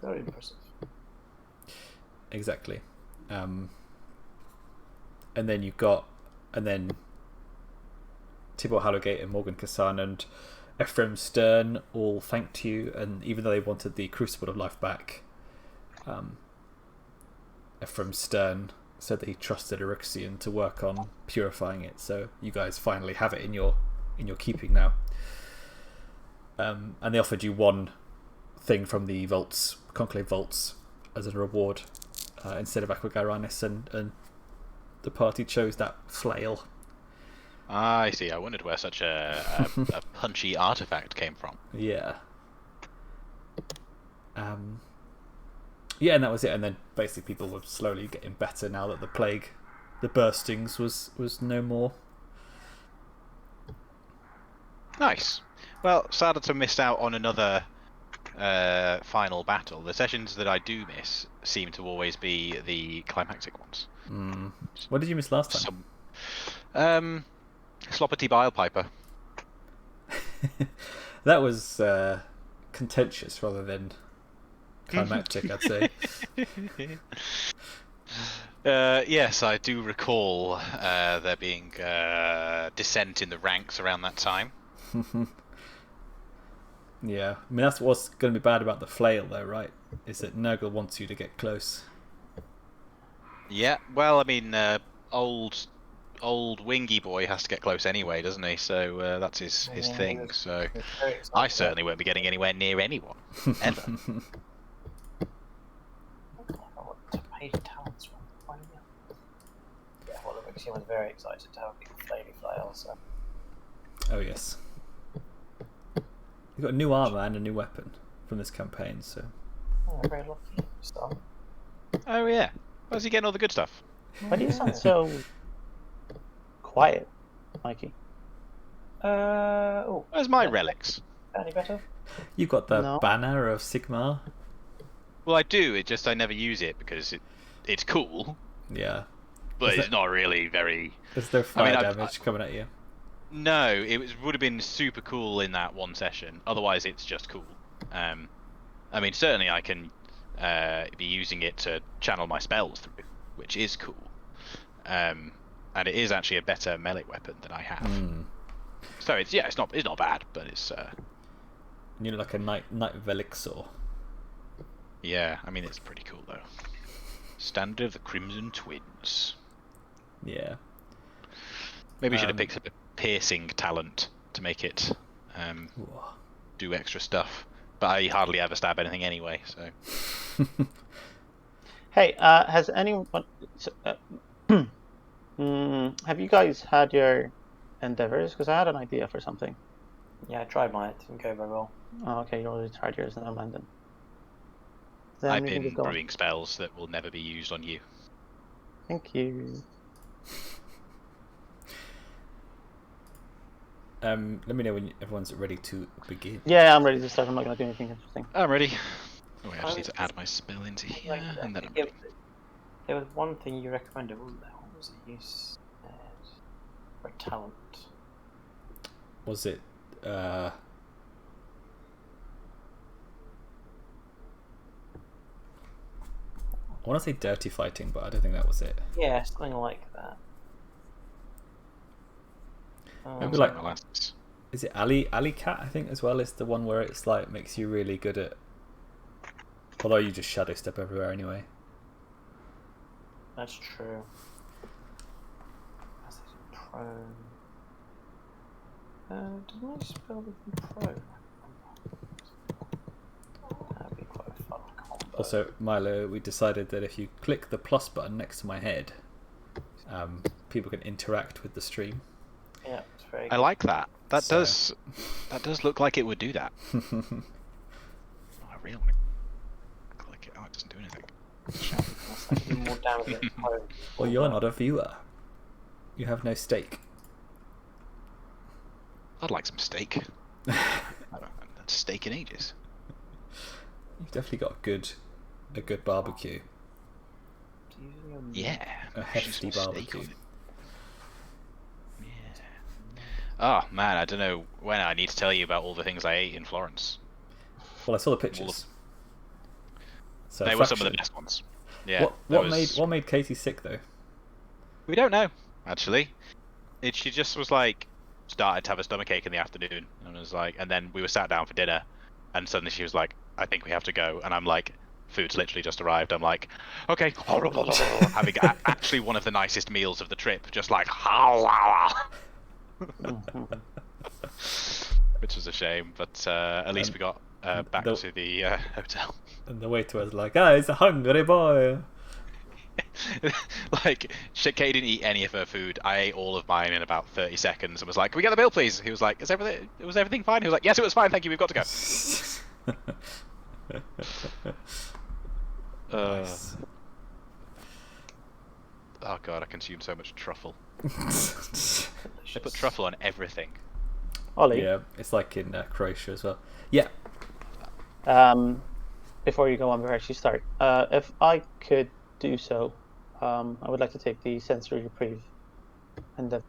Very impressive. Exactly. And then Tibor Hallowgate and Morgan Kassan and Ephraim Stern all thanked you, and even though they wanted the Crucible of Life back, Ephraim Stern said that he trusted Orixion to work on purifying it, so you guys finally have it in your keeping now. And they offered you one thing from the vaults, Conclave vaults, as a reward instead of Aquagaranis, and the party chose that flail. I see. I wondered where such a punchy artifact came from. Yeah. Yeah, and that was it. And then basically people were slowly getting better now that the plague, the burstings was no more. Nice. Well, sad to have missed out on another final battle. The sessions that I do miss seem to always be the climactic ones. What did you miss last time? Sloppity Bile Piper. That was contentious rather than climactic, I'd say. Yes, I do recall there being dissent in the ranks around that time. Yeah, I mean that's what's going to be bad about the flail, though, right? Is that Nurgle wants you to get close. Yeah, well, I mean, old Wingy boy has to get close anyway, doesn't he? So that's his thing. So I certainly won't be getting anywhere near anyone ever. Yeah, well, Orixion was very excited to have a big flaily flail. So. Oh yes. You've got new armor and a new weapon from this campaign, so. Oh, very lucky. So. Oh yeah. Where's he getting all the good stuff? Why do you sound so quiet, Mikey? Where's my relics? Any better? You've got the banner of Sigmar. Well, I do. It just I never use it because it's cool. Yeah. But it's not really very. Is there fire damage coming at you? No, it would have been super cool in that one session. Otherwise, it's just cool. I mean, certainly I can be using it to channel my spells through, which is cool. And it is actually a better melee weapon than I have. So it's not bad, but it's. You know, like a Knight Velixor. Yeah, I mean it's pretty cool though. Standard of the Crimson Twins. Yeah. Maybe we should have picked up a piercing talent to make it do extra stuff. But I hardly ever stab anything anyway, so. Hey, has anyone? Have you guys had your endeavors? Because I had an idea for something. Yeah, I tried mine. It didn't go very well. Oh, okay, you already tried yours, never mind then. I've been brewing spells that will never be used on you. Thank you. Let me know when everyone's ready to begin. Yeah, I'm ready to start. I'm not going to do anything interesting. I'm ready. Oh, I just need to add my spell into here, and then I'm ready. There was one thing you recommended, wasn't there? What was it? Use for talent. Was it? I want to say dirty fighting, but I don't think that was it. Yeah, something like that. Maybe like Molasses. Is it Ali Cat? I think as well is the one where it's like makes you really good at. Although you just shadow step everywhere anyway. That's true. As prone. Didn't I spell with prone? That'd be quite a fun combo. Also, Milo, we decided that if you click the plus button next to my head, people can interact with the stream. Yeah, it's very good. I like that. That does look like it would do that. I really want to click it. Oh, it doesn't do anything. That's like more damage than prone. Well, you're not a viewer. You have no stake. I'd like some steak. I haven't had steak in ages. You've definitely got a good barbecue. Yeah. A hefty barbecue. Oh man, I don't know when I need to tell you about all the things I ate in Florence. Well, I saw the pictures. So They were some of the best ones. Yeah. What made Katie sick though? We don't know, actually. She just was like started to have a stomachache in the afternoon, and was like, and then we were sat down for dinner, and suddenly she was like, "I think we have to go," and I'm like, "Food's literally just arrived." I'm like, "Okay," having actually one of the nicest meals of the trip, just like, which was a shame, but at least we got back to the hotel. And the waiter was like, "Ah, he's a hungry boy." Like, Katie didn't eat any of her food. I ate all of mine in about 30 seconds and was like, "Can we get the bill, please?" He was like, was everything fine?" He was like, "Yes, it was fine, thank you, we've got to go." Nice. Oh god, I consume so much truffle. They put truffle on everything. Olly, Yeah, it's like in Croatia as well. Yeah. before you go on, before I actually start, if I could do so, I would like to take the sensory reprieve. And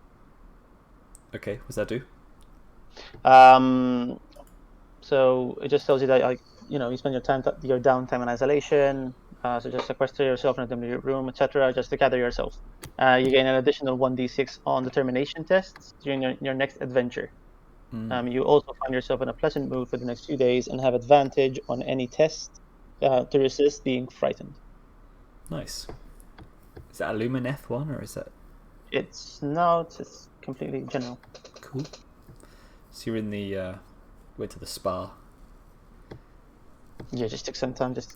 Okay, what's that do? so it just tells you that you spend your downtime in isolation. So just sequester yourself in a dim room, etc., just to gather yourself. You gain an additional 1d6 on determination tests during your next adventure. You also find yourself in a pleasant mood for the next few days and have advantage on any test to resist being frightened. Nice. Is that a Lumineth one, or is that... It's completely general. Cool. So you're in the... went to the spa. Yeah, just took some time. It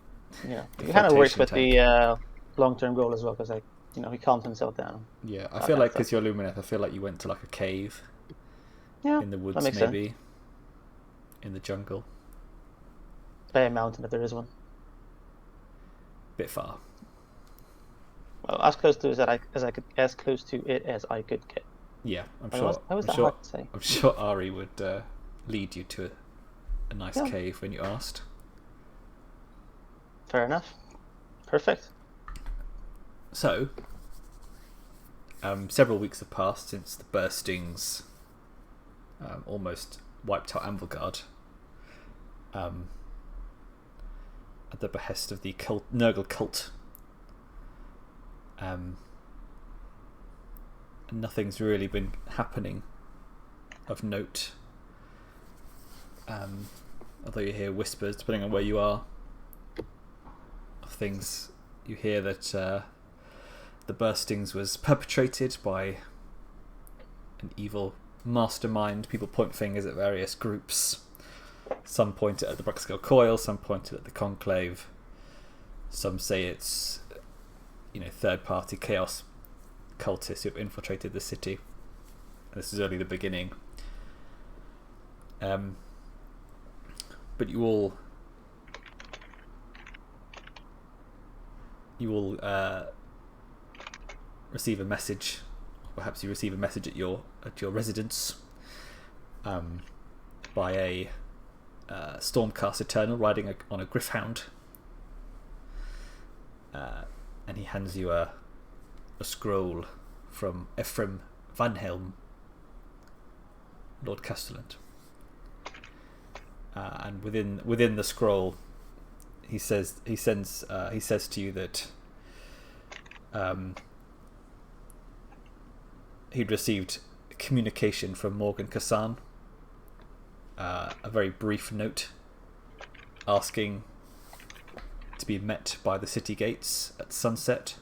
kind of works with the long-term goal as well, because he calmed himself down. Yeah, I feel like because you're Lumineth, I feel like you went to like a cave. Yeah, in the woods, that makes maybe. Sense. In the jungle. By a mountain, if there is one. Bit far. Well, as close to it as I could get. Yeah, Hard to say? I'm sure Ari would lead you to a nice cave when you asked. Fair enough. Perfect. So, several weeks have passed since the burstings almost wiped out Anvilgard at the behest of the Nurgle cult. And nothing's really been happening of note. Although you hear whispers, depending on where you are, of things. You hear that the burstings was perpetrated by an evil mastermind. People point fingers at various groups. Some point it at the Bruxkill Coil, some point it at the Conclave. Some say it's third-party chaos cultists who have infiltrated the city. And this is only the beginning. But you all receive a message. Perhaps you receive a message at your residence by a Stormcast Eternal riding on a Griffhound, and he hands you a scroll from Ephraim Van Helm, Lord Castellan. And within the scroll, he says to you that he'd received communication from Morgan Kassan, a very brief note asking to be met by the city gates at sunset,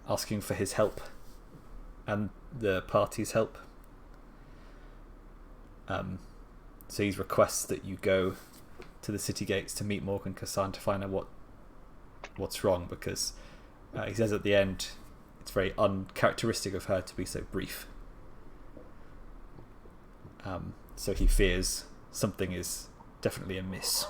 asking for his help and the party's help. So he requests that you go to the city gates to meet Morgan Kassan to find out what's wrong, because he says at the end it's very uncharacteristic of her to be so brief. So he fears something is definitely amiss.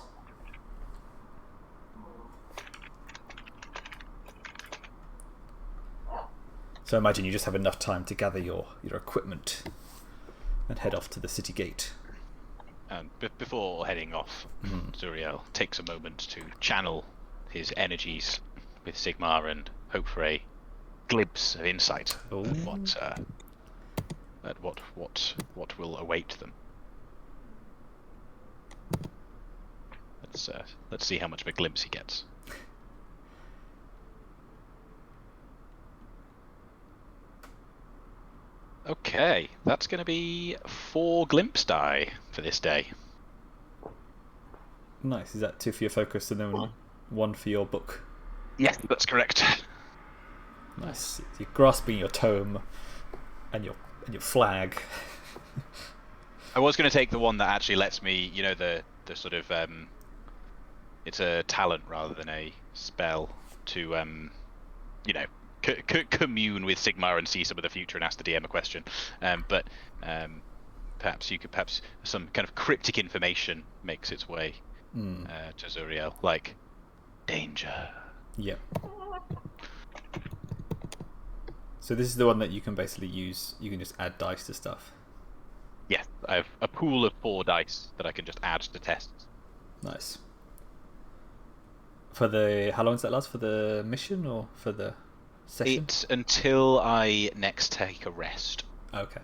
So I imagine you just have enough time to gather your equipment and head off to the city gate. And before heading off, Zuriel takes a moment to channel his energies with Sigmar and hope for a glimpse of insight at what will await them. Let's see how much of a glimpse he gets. Okay, that's going to be 4 glimpse die for this day. Nice. Is that 2 for your focus and then 1 for your book? Yeah, that's correct. Nice. You're grasping your tome and your flag. I was going to take the one that actually lets me, the sort of it's a talent rather than a spell to commune with Sigmar and see some of the future and ask the DM a question. But perhaps some kind of cryptic information makes its way to Zuriel, like danger. Yep. So this is the one that you can basically use. You can just add dice to stuff. Yeah, I have a pool of 4 dice that I can just add to tests. Nice. For the how long does that last? For the mission or for the session? It's until I next take a rest. Okay.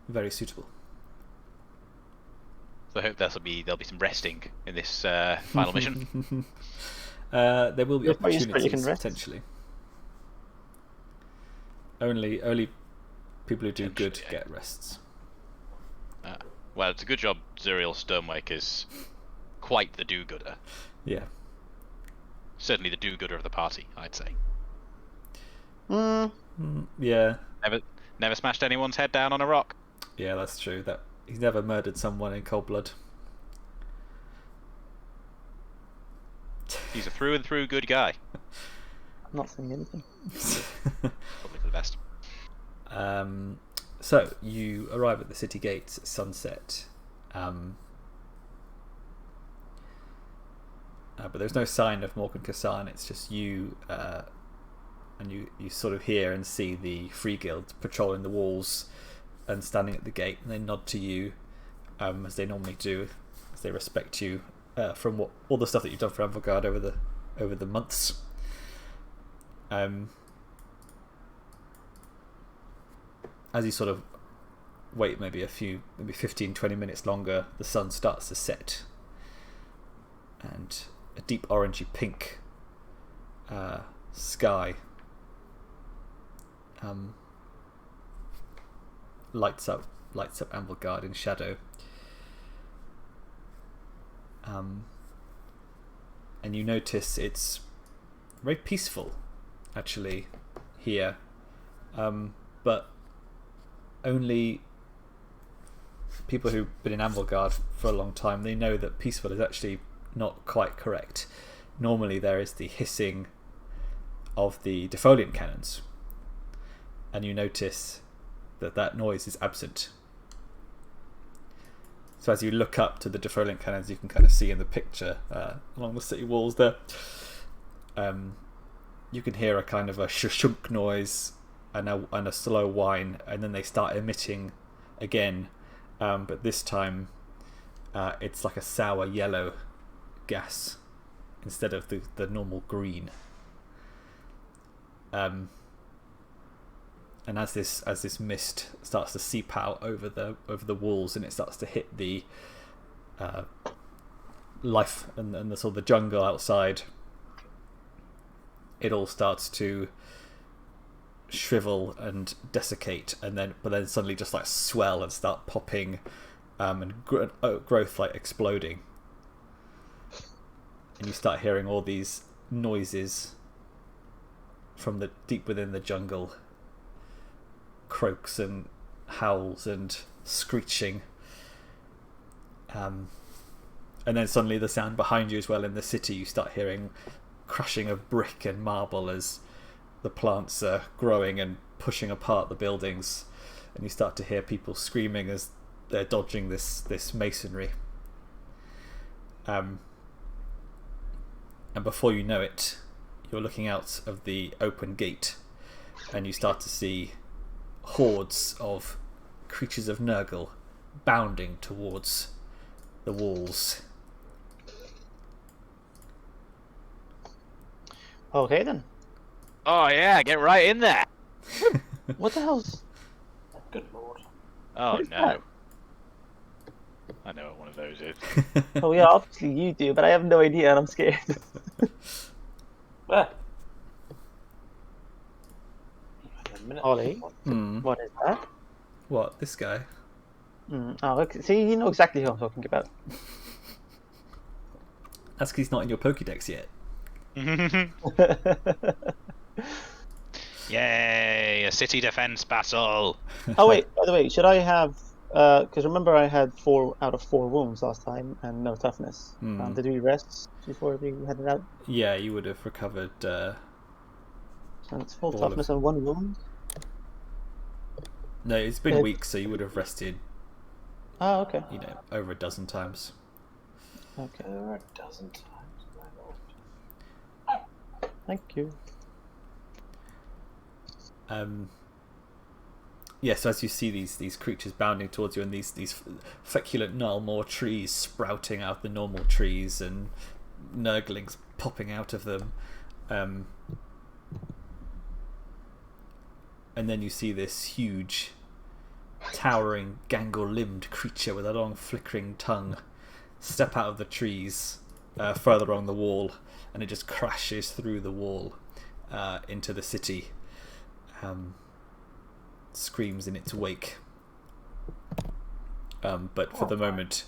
Very suitable. So I hope there'll be some resting in this final mission. There will be Before you start, you can opportunities rest. potentially. Only people who do good Potentially, get rests. Well, it's a good job Zuriel Stormwake is quite the do-gooder. Yeah. Certainly the do-gooder of the party, I'd say. Yeah. Never smashed anyone's head down on a rock. Yeah, that's true. That he's never murdered someone in cold blood. He's a through and through good guy. I'm not saying anything. Probably for the best. So you arrive at the city gates at sunset, but there's no sign of Morgan Kassan. It's just you, and you sort of hear and see the Free Guild patrolling the walls and standing at the gate, and they nod to you, as they normally do, as they respect you from all the stuff that you've done for Avant-Garde over the months. As you sort of wait maybe 15-20 minutes longer, the sun starts to set, and a deep orangey pink sky lights up Avant-Garde in shadow, and you notice it's very peaceful actually here, but only people who've been in Avant-Garde for a long time, they know that peaceful is actually not quite correct. Normally there is the hissing of the defoliant cannons, and you notice that noise is absent. So as you look up to the defoliant cannons, you can kind of see in the picture along the city walls there, you can hear a kind of a shunk noise and a slow whine, and then they start emitting again, but this time it's like a sour yellow gas instead of the normal green. And as this mist starts to seep out over the walls, and it starts to hit the life and the sort of the jungle outside, it all starts to shrivel and desiccate, but then suddenly just like swell and start popping, and growth like exploding, and you start hearing all these noises from the deep within the jungle, croaks and howls and screeching, and then suddenly the sound behind you as well in the city, you start hearing crushing of brick and marble as the plants are growing and pushing apart the buildings, and you start to hear people screaming as they're dodging this masonry, and before you know it, you're looking out of the open gate, and you start to see hordes of creatures of Nurgle bounding towards the walls. Okay then. Oh yeah, get right in there. What the hell's... Good lord. Oh What is no. I know what one of those is. Oh yeah, obviously you do, but I have no idea and I'm scared. Ah. Wait a minute. Ollie, Hmm. what is that? What, this guy? Oh, okay. See, you know exactly who I'm talking about. That's because he's not in your Pokédex yet. Yay! A city defense battle. Oh wait, by the way, should I have? Because remember, I had 4 out of 4 wounds last time and no toughness. Did we rest before we headed out? Yeah, you would have recovered. So it's full All toughness and 1 wound. No, it's been weeks, so you would have rested. Oh, okay. You know, over a dozen times. Okay. Over a dozen times, my lord. Thank you. Yeah, so as you see these creatures bounding towards you, and these feculent gnarlmore trees sprouting out of the normal trees, and Nurglings popping out of them, and then you see this huge, towering, gangle-limbed creature with a long, flickering tongue step out of the trees further along the wall, and it just crashes through the wall into the city. Screams in its wake, but for the moment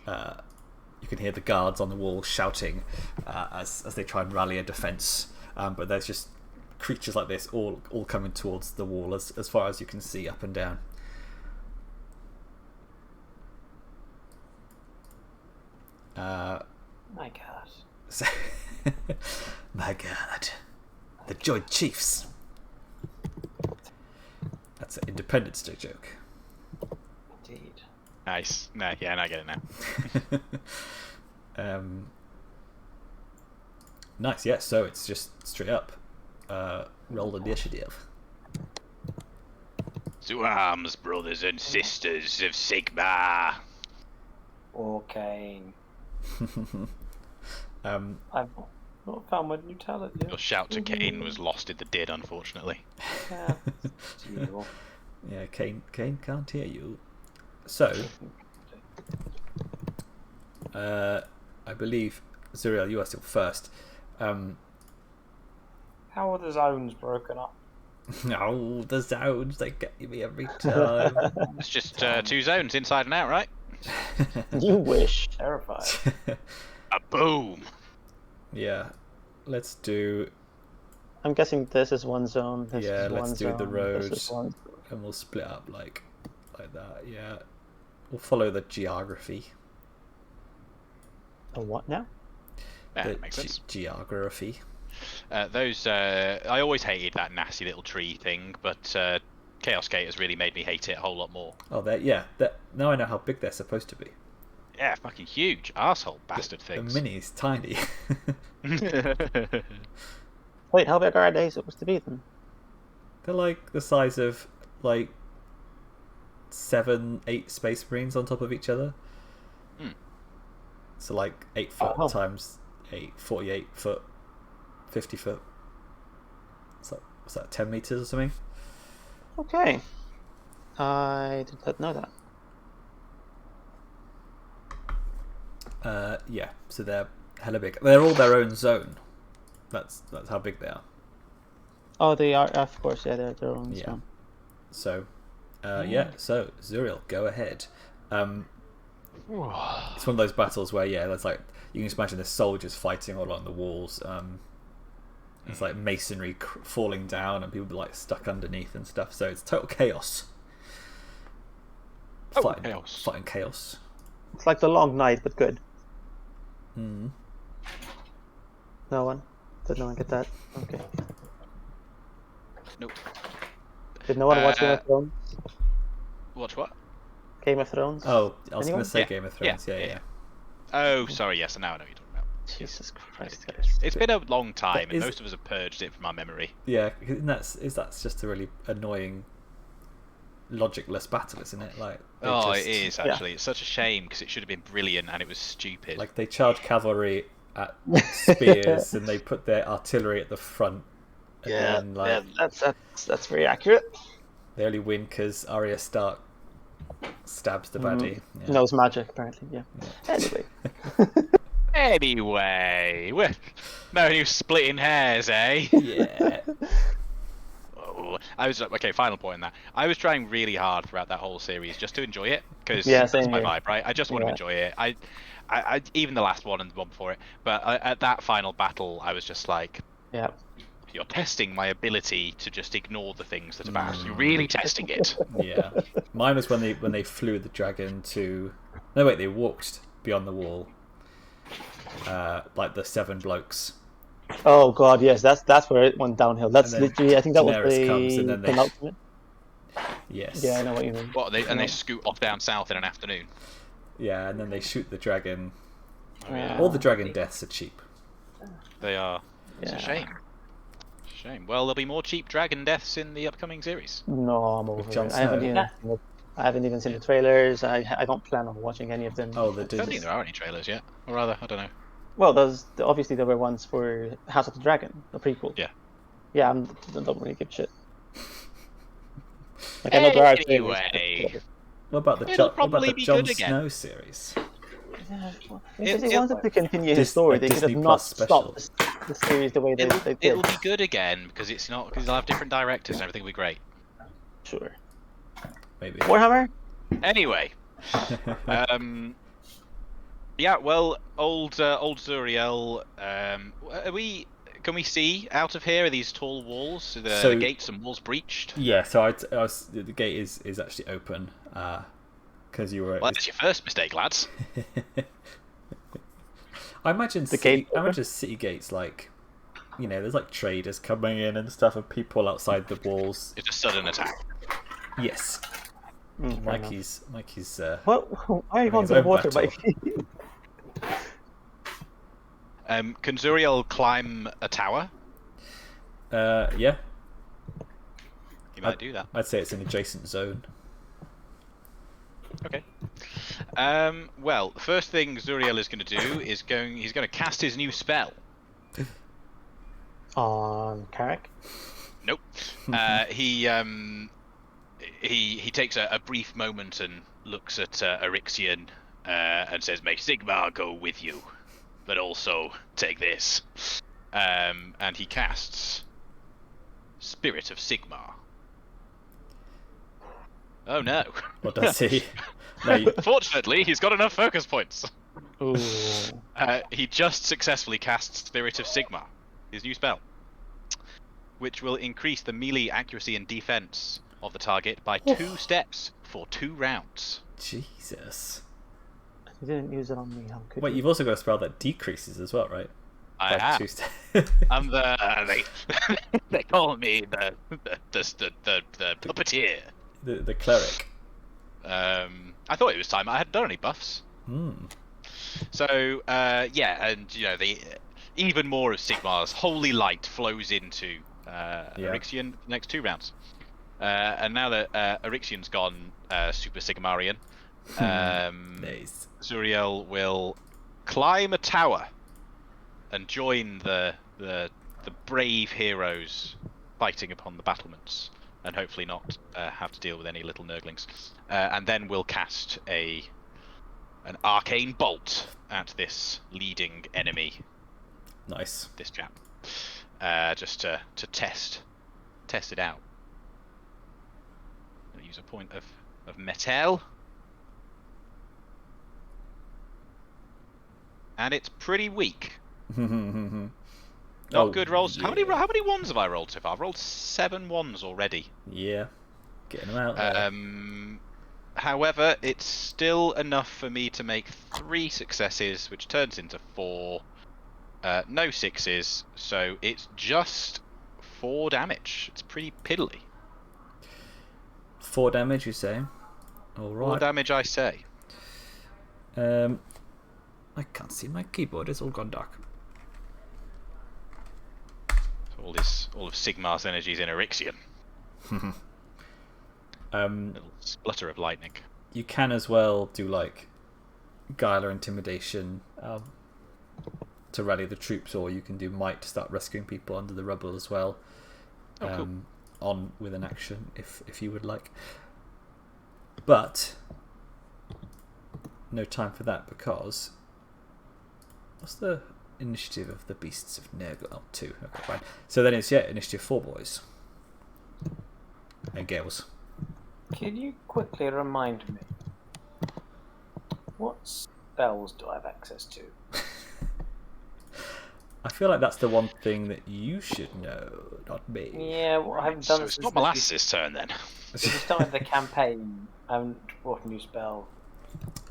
you can hear the guards on the wall shouting as they try and rally a defense, but there's just creatures like this all coming towards the wall as far as you can see, up and down. My god. My god, the Joint Chiefs. That's an Independence Day joke. Indeed. Nice. No, yeah, I get it now. Nice, yeah, so it's just straight up. Roll initiative. To arms, brothers and sisters of Sigmar. Okay. Um, I've not found my new talent yet. Your shout to Kane was lost in the din, unfortunately. Yeah, it's usual. yeah, Kane can't hear you. So, I believe, Zuriel, you are still first. How are the zones broken up? Oh, the sounds, they get me every time. It's just 2 zones, inside and out, right? You wish. Terrified. A boom! Yeah, let's do. I'm guessing this is one zone. This Yeah, is let's one do zone, the roads. This is one... And we'll split up like that. Yeah, we'll follow the geography. The what now? Yeah, The makes sense. geography. Those, I always hated that nasty little tree thing, but Chaos Gate has really made me hate it a whole lot more. Oh, now I know how big they're supposed to be. Yeah, fucking huge. Arsehole bastard things. The mini's tiny. Wait, how big are they supposed to be then? They're like the size of like 7-8 Space Marines on top of each other. So like 8 foot times 8, 48 foot, 50 foot. What's that, 10 meters or something? Okay. I did not know that. Yeah, so they're hella big. They're all their own zone. That's how big they are. Oh, they are, of course, yeah, they're their own Yeah. zone. So, so Zuriel, go ahead. It's one of those battles where, there's like, you can just imagine the soldiers fighting all along the walls. It's like masonry falling down and people like stuck underneath and stuff. So it's total chaos. Fighting chaos. It's like the Long Night, but good. Mm. No one? Did no one get that? Okay. Nope. Did no one watch Game of Thrones? Watch what? Game of Thrones? Oh, I was going Anyone? to say Yeah. Game of Thrones. Yeah. Oh, sorry, yes, now I know what you're talking about. Jesus Christ, guys. It's been a long time, and Is- most of us have purged it from our memory. Yeah, and that's just a really annoying, logicless battle, isn't it? Like, It is actually. It's such a shame because it should have been brilliant, and it was stupid. Like they charge cavalry at spears, and they put their artillery at the front. And then, that's very accurate. they only win because Arya Stark Stabs the baddie. Yeah. Knows magic, apparently. Yeah. Anyway. Anyway, no new splitting hairs, eh? Yeah. Oh, I was okay. Final point on that. I was trying really hard throughout that whole series just to enjoy it because Yeah, that's same my here. vibe, right? I just want to enjoy it. I even the last one and the one before it, but at that final battle, I was just like, Yeah. you're testing my ability to just ignore the things that are bad. You're really testing it. Yeah. Mine was when they flew the dragon to. No, wait, they walked beyond the wall. Like the 7 blokes. Oh god, yes, that's where it went downhill. That's literally, I think that Daenerys was the comes and then they... penultimate. Yes. Yeah, I know what you mean. They scoot off down south in an afternoon. Yeah, and then they shoot the dragon. Oh, yeah. All the dragon deaths are cheap. They are. It's a shame. Shame. Well, there'll be more cheap dragon deaths in the upcoming series. No, I'm over Jon it. Snow. I haven't even seen the trailers. I don't plan on watching any of them. Oh, they I don't think there are any trailers yet. Or rather, I don't know. Well, obviously there were ones for House of the Dragon, the prequel. Yeah. Yeah, I don't really give a shit. Like, I know there are trailers. Anyway. What about the Jon Snow series? Yeah, well, if they wanted to continue his story, they could have not stopped the series the way they did. It'll be good again because they'll have different directors and everything will be great. Sure. Maybe. Warhammer? Anyway. Yeah, well, old Zuriel. Can we see out of here? Are these tall walls? Are the gates and walls breached? Yeah, so the gate is actually open. Because you were. Well, that's your first mistake, lads. I imagine city gates like, there's like traders coming in and stuff, and people outside the walls. It's a sudden attack. Yes. Mikey's. What? Why are you going to the water, Mikey? Can Zuriel climb a tower? Yeah. You might do that. I'd say it's an adjacent zone. Okay. Well, the first thing Zuriel is going to do is he's going to cast his new spell. On Carrich? Nope. He takes a brief moment and looks at Orixion and says, "May Sigmar go with you, but also take this." And he casts Spirit of Sigmar. Oh no. What does he? Fortunately, he's got enough focus points. Ooh. He just successfully casts Spirit of Sigmar, his new spell, which will increase the melee accuracy and defense of the target by 2 steps for 2 rounds. Jesus. You didn't use it on me. How could Wait, you? You've also got a spell that decreases as well, right? I have. I'm they call me the puppeteer. The cleric. I thought it was time. I hadn't done any buffs. So yeah, and the even more of Sigmar's holy light flows into Orixion the next 2 rounds. And now that Orixion's gone Super Sigmarian, nice. Zuriel will climb a tower and join the brave heroes fighting upon the battlements, and hopefully not have to deal with any little Nurglings. And then we'll cast an arcane bolt at this leading enemy. Nice. This chap, just to test it out. I'll use a point of metal, and it's pretty weak. Not good rolls. Yeah. How many ones have I rolled so far? I've rolled 7 ones already. Yeah, getting them out there. However, it's still enough for me to make 3 successes, which turns into 4. No 6s, so it's just 4 damage. It's pretty piddly. 4 damage, you say? All right. 4 damage, I say. I can't see my keyboard. It's all gone dark. All of Sigmar's energies in Orixion. Little splutter of lightning. You can as well do like guile or intimidation to rally the troops, or you can do might to start rescuing people under the rubble as well. Cool. On with an action if you would like. But no time for that because what's the initiative of the beasts of Nurgley? Oh, 2. Okay, fine. So then it's initiative 4 boys and girls. Can you quickly remind me what spells do I have access to? I feel like that's the one thing that you should know, not me. Yeah, well, I haven't done So it it's since not Molasses' turn then. Since we started the campaign. I haven't brought a new spell.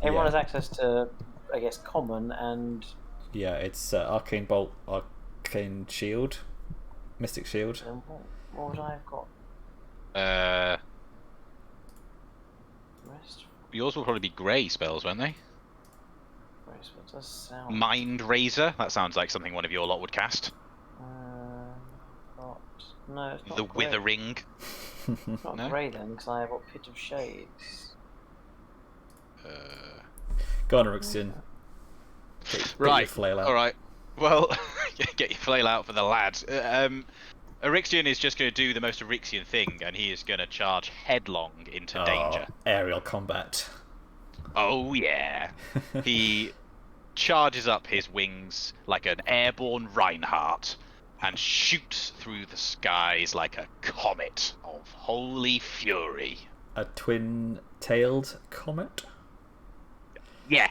Everyone has access to, I guess, common and. Yeah, it's Arcane Bolt, Arcane Shield, Mystic Shield. What would I have got? Rest. Yours will probably be grey spells, won't they? Rest. What does sound? Mind Razor. That sounds like something one of your lot would cast. No, it's not The grey. Withering. It's not No? grey then, because I have got Pit of Shades. Go on, Orixion. Get your Right. flail out. All right. Well, get your flail out for the lad. Orixion is just going to do the most Orixion thing, and he is going to charge headlong into danger. Aerial combat. Oh yeah. He charges up his wings like an airborne Reinhardt and shoots through the skies like a comet of holy fury. A twin-tailed comet? Yeah.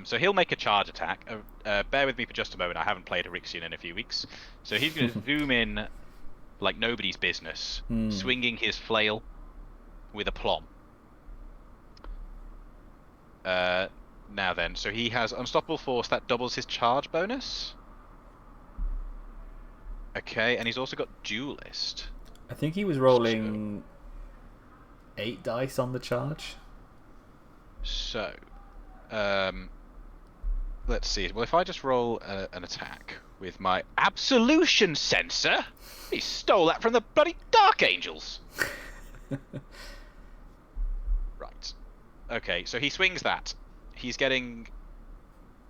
So he'll make a charge attack. Bear with me for just a moment. I haven't played Orixion in a few weeks. So he's going to zoom in like nobody's business, swinging his flail with aplomb. Now then, so he has Unstoppable Force that doubles his charge bonus. Okay, and he's also got Duelist. I think he was rolling 8 dice on the charge. So, let's see. Well, if I just roll an attack with my Absolution Sensor, he stole that from the bloody Dark Angels. Right. Okay, so he swings that. He's getting.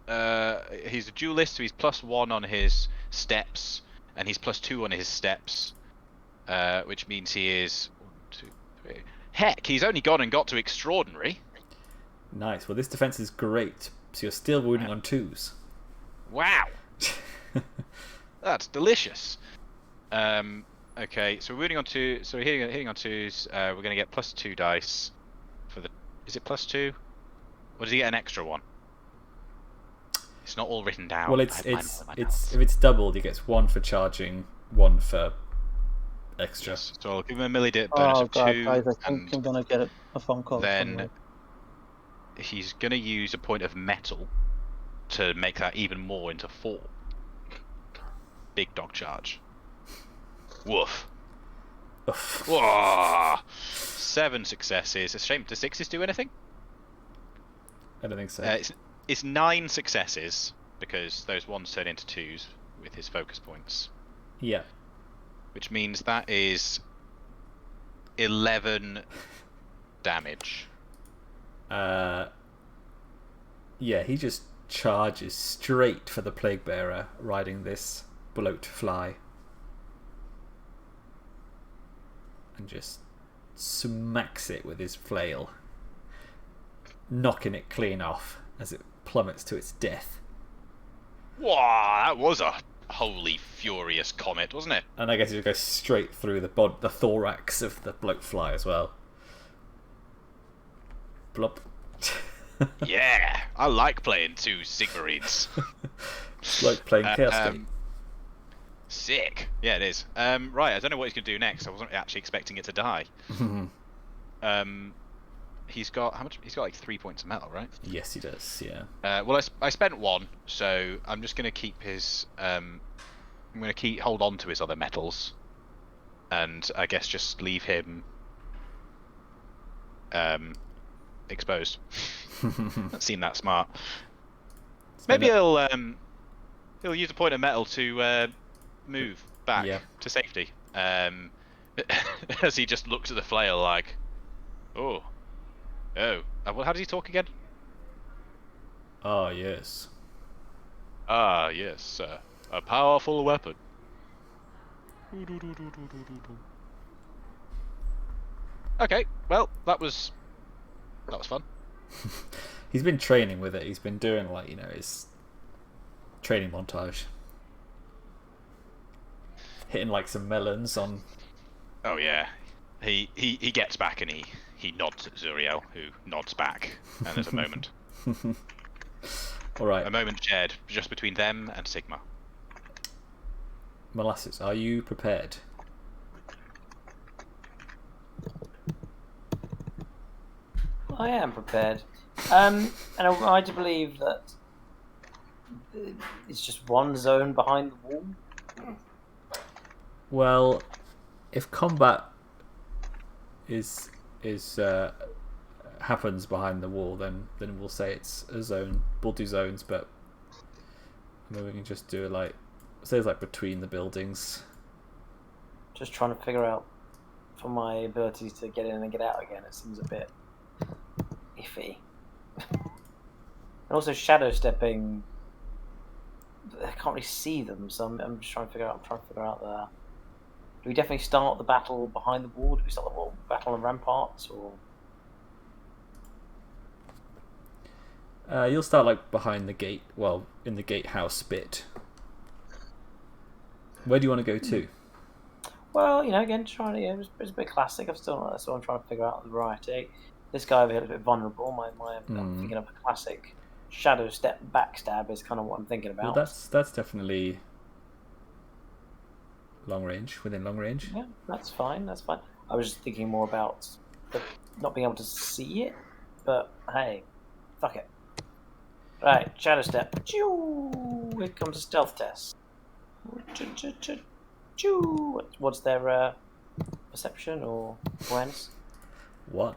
He's a duelist, so he's +1 on his steps, and he's +2 on his steps, which means he is 1, 2, 3. Heck, he's only gone and got to extraordinary. Nice. Well, this defense is great. So you're still wounding on 2s. Wow. That's delicious. Okay, so we're wounding on 2. So we're hitting on 2s. We're going to get +2 dice for the. Is it +2? Or does he get an extra one? It's not all written down. Well, it's if it's doubled, he gets 1 for charging, 1 for extra. Yes, so I'll give him a melee bonus of 2. Guys, I think and I'm gonna get a phone call. then he's going to use a point of metal to make that even more into 4. Big dog charge. Woof. Whoa. 7 successes. It's a shame. Do 6s do anything? I don't think so. It's 9 successes because those ones turn into 2s with his focus points. Yeah. Which means that is 11 damage. Yeah, he just charges straight for the Plague Bearer riding this bloat fly. And just smacks it with his flail, knocking it clean off as it plummets to its death. Wow, that was a holy furious comet, wasn't it? And I guess it goes straight through the thorax of the bloat fly as well. Blop. Yeah, I like playing 2 Sigmarines. It's like playing Chaos Gate. Sick. Yeah, it is. Right, I don't know what he's going to do next. I wasn't actually expecting it to die. He's got how much? He's got like 3 points of metal, right? Yes, he does. Yeah. Well, I spent 1, so I'm just going to keep his. I'm going to hold on to his other metals, and I guess just leave him exposed. Doesn't seem that smart. Maybe he'll use a point of metal to move back to safety. As he just looks at the flail like, oh. Well, how does he talk again? Ah, yes. Ah, yes, a powerful weapon. Okay, well, that was fun. He's been training with it. He's been doing his training montage, hitting some melons on. Oh yeah, he gets back and he nods at Zuriel, who nods back, and there's a moment. All right. A moment shared just between them and Sigmar. Molasses, are you prepared? I am prepared. And I do believe that it's just one zone behind the wall. Well, if combat happens behind the wall, then we'll say it's a zone. We'll do zones, but maybe we can just do it say it's between the buildings. Just trying to figure out for my ability to get in and get out again. It seems a bit iffy. And also shadow stepping, I can't really see them, so I'm just trying to figure out. Do we definitely start the battle behind the wall? Do we start the battle on ramparts, or? You'll start behind the gate. Well, in the gatehouse bit. Where do you want to go to? Well, again, it's a bit classic. So I'm trying to figure out the variety. This guy over here is a bit vulnerable. I'm thinking of a classic shadow step backstab is kind of what I'm thinking about. Well, that's definitely within long range. Yeah, that's fine. I was just thinking more about not being able to see it, but hey, fuck it. Right, shadow step. Choo! Here comes a stealth test. Choo! What's their perception or awareness? 1.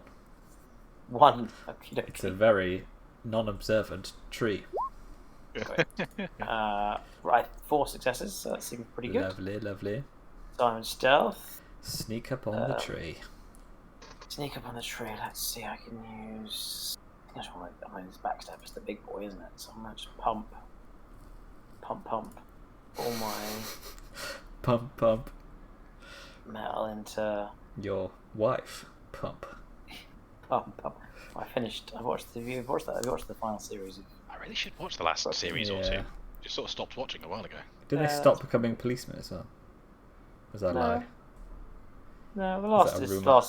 1. Okay. It's a very non-observant tree. Right, 4 successes, so that seems pretty good. Lovely. Simon stealth. Sneak up on the tree. Sneak up on the tree. Let's see. I can use. This backstab is the big boy, isn't it? So I'm gonna just pump all my pump metal into your wife. Pump. I finished. Have you watched the final series of? I really should watch the last series or two. Just sort of stopped watching a while ago. Did they stop becoming policemen as well? Was that a lie? No, the last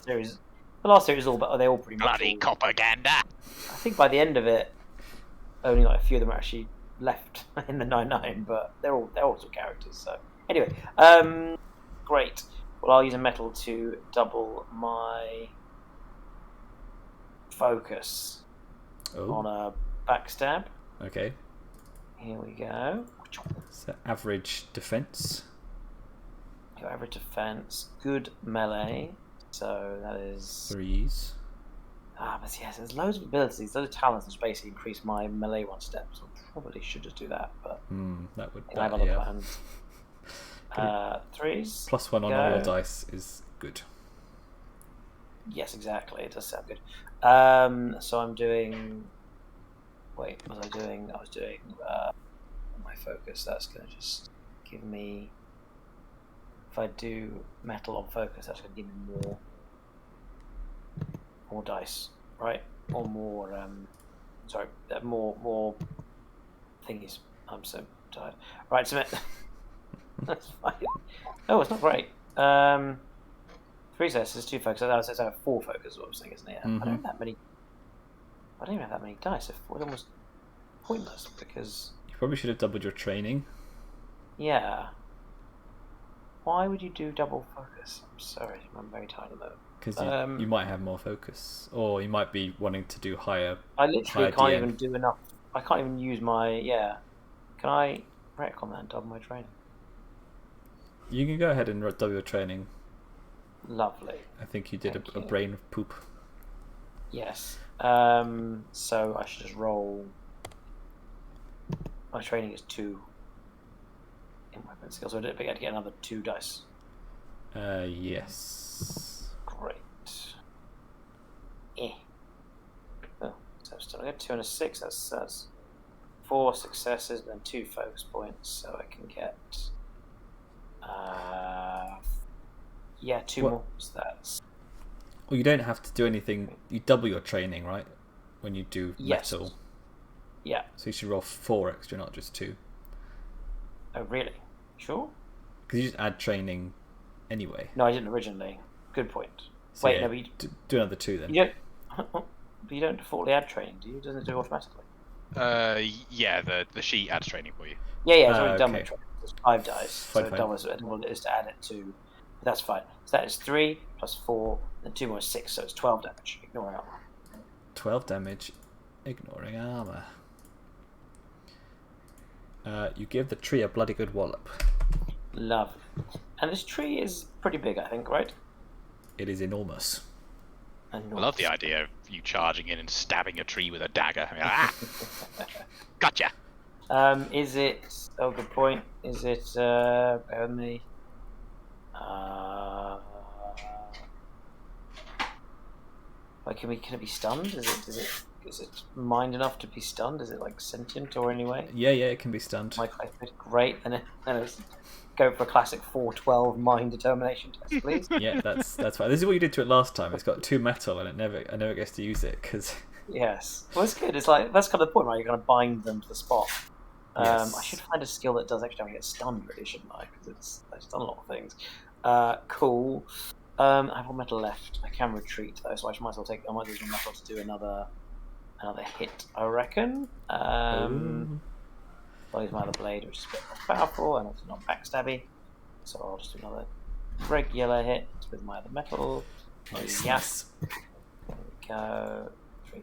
series. The last series they all pretty much. Bloody propaganda! I think by the end of it, only a few of them are actually left in the 9/9, but they're all still characters. So anyway, great. Well, I'll use a metal to double my focus on a backstab. Okay. Here we go. So average defense. Your average defense, good melee. So that is 3s. But yes, there's loads of abilities, loads of talents which basically increase my melee 1 step. So I probably should just do that, but that would. I have other plans. 3s. +1 on all dice is good. Yes, exactly. It does sound good. So I'm doing. Wait, what was I doing? I was doing my focus. That's going to just give me. If I do metal on focus, that's going to give me more dice, right? Or more. More thingies. I'm so tired. Right, submit. That's fine. Oh, it's not great. 3 successes, 2 focus. That's 4 focus. What I'm saying, isn't it? Mm-hmm. I don't even have that many dice. It's almost pointless because. You probably should have doubled your training. Yeah. Why would you do double focus? I'm sorry, I'm very tired of that. Because you might have more focus, or you might be wanting to do higher. I literally can't DM. even do enough. I can't even use my Can I retcon that and double my training? You can go ahead and double your training. Lovely. I think you did a brain poop. Yes. So I should just roll. My training is 2 in weapon skills, so I don't think I'd get another 2 dice. Yes. Great. Oh, so still I get 2 and a 6. That's 4 successes and 2 focus points, so I can get 2 more. So that's Well, you don't have to do anything. You double your training, right? When you do Yes. metal. Yeah. So you should roll 4 extra, not just 2. Oh, really? Sure? Because you just add training anyway. No, I didn't originally. Good point. So Wait, yeah, no, but do another 2 then. you don't. But you don't defaultly add training, do you? Doesn't it do it automatically? Yeah, the sheet adds training for you. Yeah, it's already done okay. with training. It's 5 dice, Fine, so fine. double it is to add it to. But that's fine. So that is 3 plus 4, then 2 more is 6, so it's 12 damage. Ignoring armor. 12 damage, ignoring armor. You give the tree a bloody good wallop. Lovely. And this tree is pretty big, I think, right? It is enormous. I love the idea of you charging in and stabbing a tree with a dagger. I mean, gotcha. Is it? Oh, good point. Is it? Bear with me. Like, can it be stunned? Is it mind enough to be stunned? Is it like sentient or anyway? Yeah, it can be stunned. Great. Then it's go for a classic 412 mind determination test, please. Yeah, that's fine. This is what you did to it last time. It's got 2 metal and I never gets to use it because. Yes. Well, it's good. It's like that's kind of the point, right? You're going to bind them to the spot. Yes. I should find a skill that does actually have to get stunned, really, shouldn't I? Because it's done a lot of things. Cool. I have 1 metal left. I can retreat though, so I might as well use 1 metal to do another hit, I reckon. I'll use my other blade, which is a bit more powerful and also not backstabby. So I'll just do another regular hit with my other metal. Nice. Yes. There we go.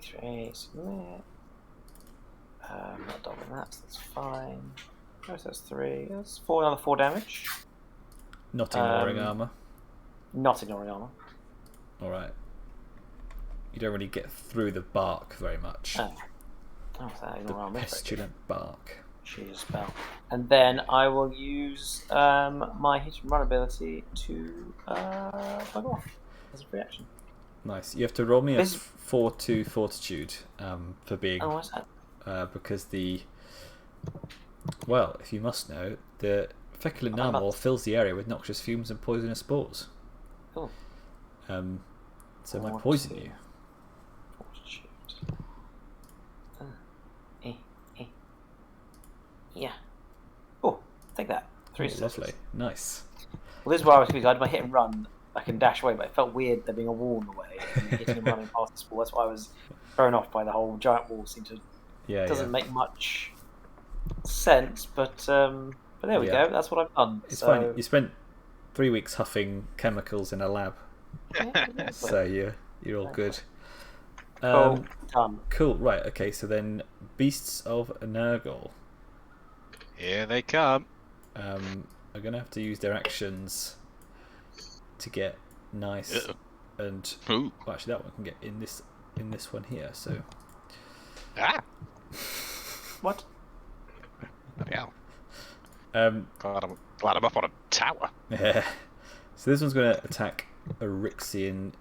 3, submit. Not doubling that, so that's fine. Oh, so that's 3. That's 4, another 4 damage. Not ignoring armor. Not ignoring armor. Alright. You don't really get through the bark very much. Oh, so that ignoring armor. Pestilent bark. Choose a spell. And then I will use my hit and run ability to bug off as a free action. Nice. You have to roll me a This- 4-2 fortitude for being. Oh, what's that? Because well, if you must know, the feculent narmor fills the area with noxious fumes and poisonous spores. Cool. So it might poison you. Fortitude. Yeah. Oh, take that. 3 successes. Lovely. Nice. Well, this is where I was confused. I had my hit and run. I can dash away, but it felt weird there being a wall in the way and hitting and running past the spore. That's why I was thrown off by the whole giant wall. Doesn't make much sense, but there we go. That's what I've done. It's fine. You spent 3 weeks huffing chemicals in a lab, so you're all good. Cool. Done. Cool. Right. Okay. So then, beasts of Nurgle. Here they come. Are gonna have to use their actions to get nice. And Ooh. well, actually, that one can get in this one here. So. What? Yeah. Glad I'm up on a tower. Yeah. So this one's going to attack Orixion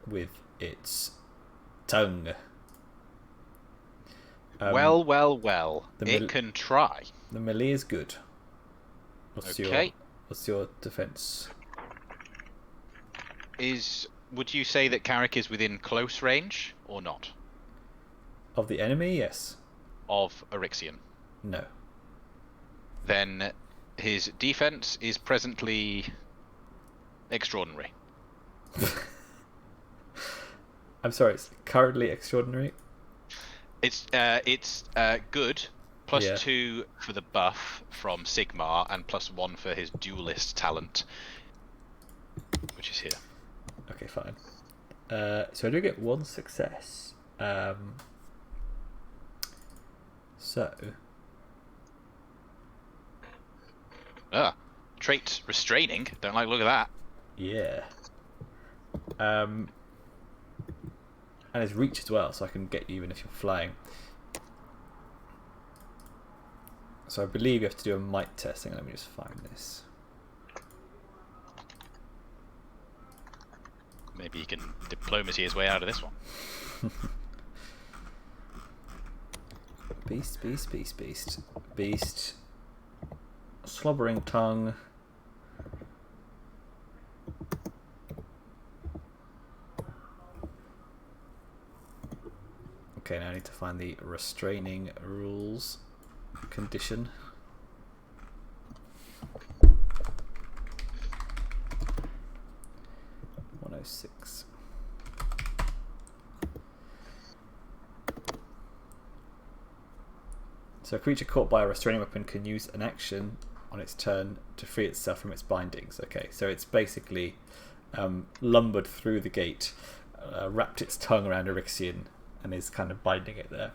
with its tongue. Well. It can try. The melee is good. What's your defense? Would you say that Carrich is within close range or not? Of the enemy, yes. Of Orixion? No. Then his defense is presently extraordinary. I'm sorry, it's currently extraordinary? It's good, plus 2 for the buff from Sigmar, and plus 1 for his duelist talent, which is here. Okay, fine. So I do get 1 success. So... trait restraining. Don't like the look of that. Yeah. And it's reach as well, so I can get you even if you're flying. So I believe you have to do a might test. Hang on, let me just find this. Maybe he can diplomacy his way out of this one. Beast. Slobbering tongue. Okay, now I need to find the restraining rules condition. .106. So a creature caught by a restraining weapon can use an action on its turn to free itself from its bindings. Okay, so it's basically lumbered through the gate, wrapped its tongue around Orixion, and is kind of binding it there.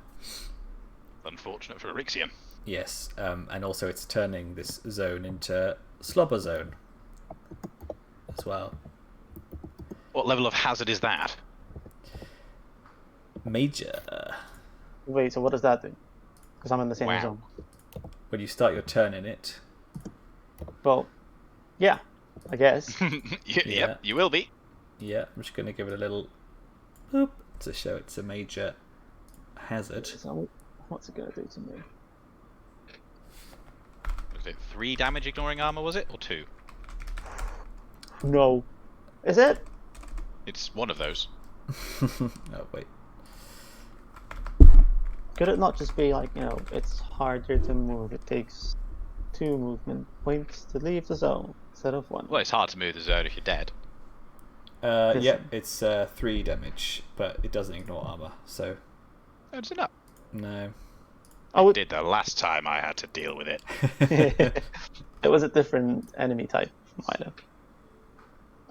Unfortunate for Orixion. Yes, and also it's turning this zone into Slobber Zone as well. What level of hazard is that? Major. Wait, so what does that do? Because I'm in the same Wow. zone. When you start your turn in it. Well, yeah, I guess. Yeah. Yep, you will be. Yeah, I'm just going to give it a little boop to show it's a major hazard. So what's it gonna do to me? Was it 3 damage ignoring armor, was it? Or 2? No. Is it? It's one of those. Oh, wait. Could it not just be like, it's harder to move, it takes 2 movement points to leave the zone instead of 1? Well, it's hard to move the zone if you're dead. Yeah, it's 3 damage, but it doesn't ignore armor, so That's enough. no. It did the last time I had to deal with it. It was a different enemy type, Milo.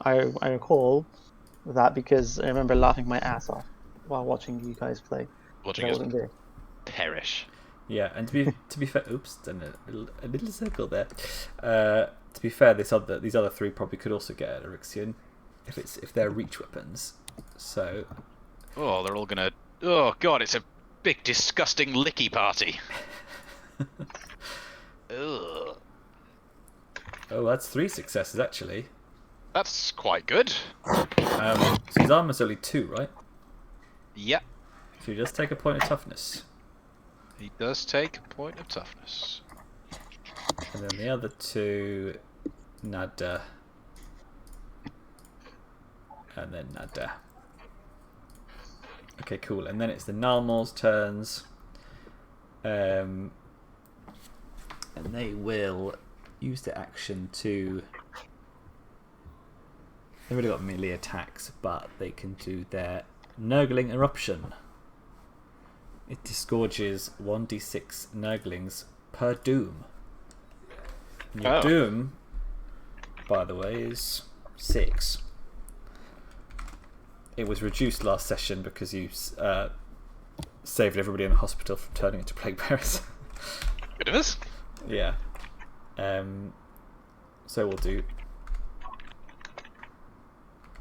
I recall that because I remember laughing my ass off while watching you guys play. Watching I us wasn't there. perish. Yeah, and to be fair, oops, done a little circle there. To be fair, these other 3 probably could also get an Orixion if they're reach weapons. So Oh, they're all gonna... Oh, God, it's a big, disgusting licky party. Ugh. oh, that's 3 successes actually. That's quite good. So his armor's only 2, right? Yep. So you just take a point of toughness, He does take a point of toughness. and then the other 2, nada, and then nada. Okay, cool. And then it's the Nalmor's turns, and they will use the action to. They've already got melee attacks, but they can do their Nurgling Eruption. It disgorges 1d6 Nurglings per doom. And your doom, by the way, is 6. It was reduced last session because you saved everybody in the hospital from turning into plague bearers. Good of us. Yeah. So we'll do.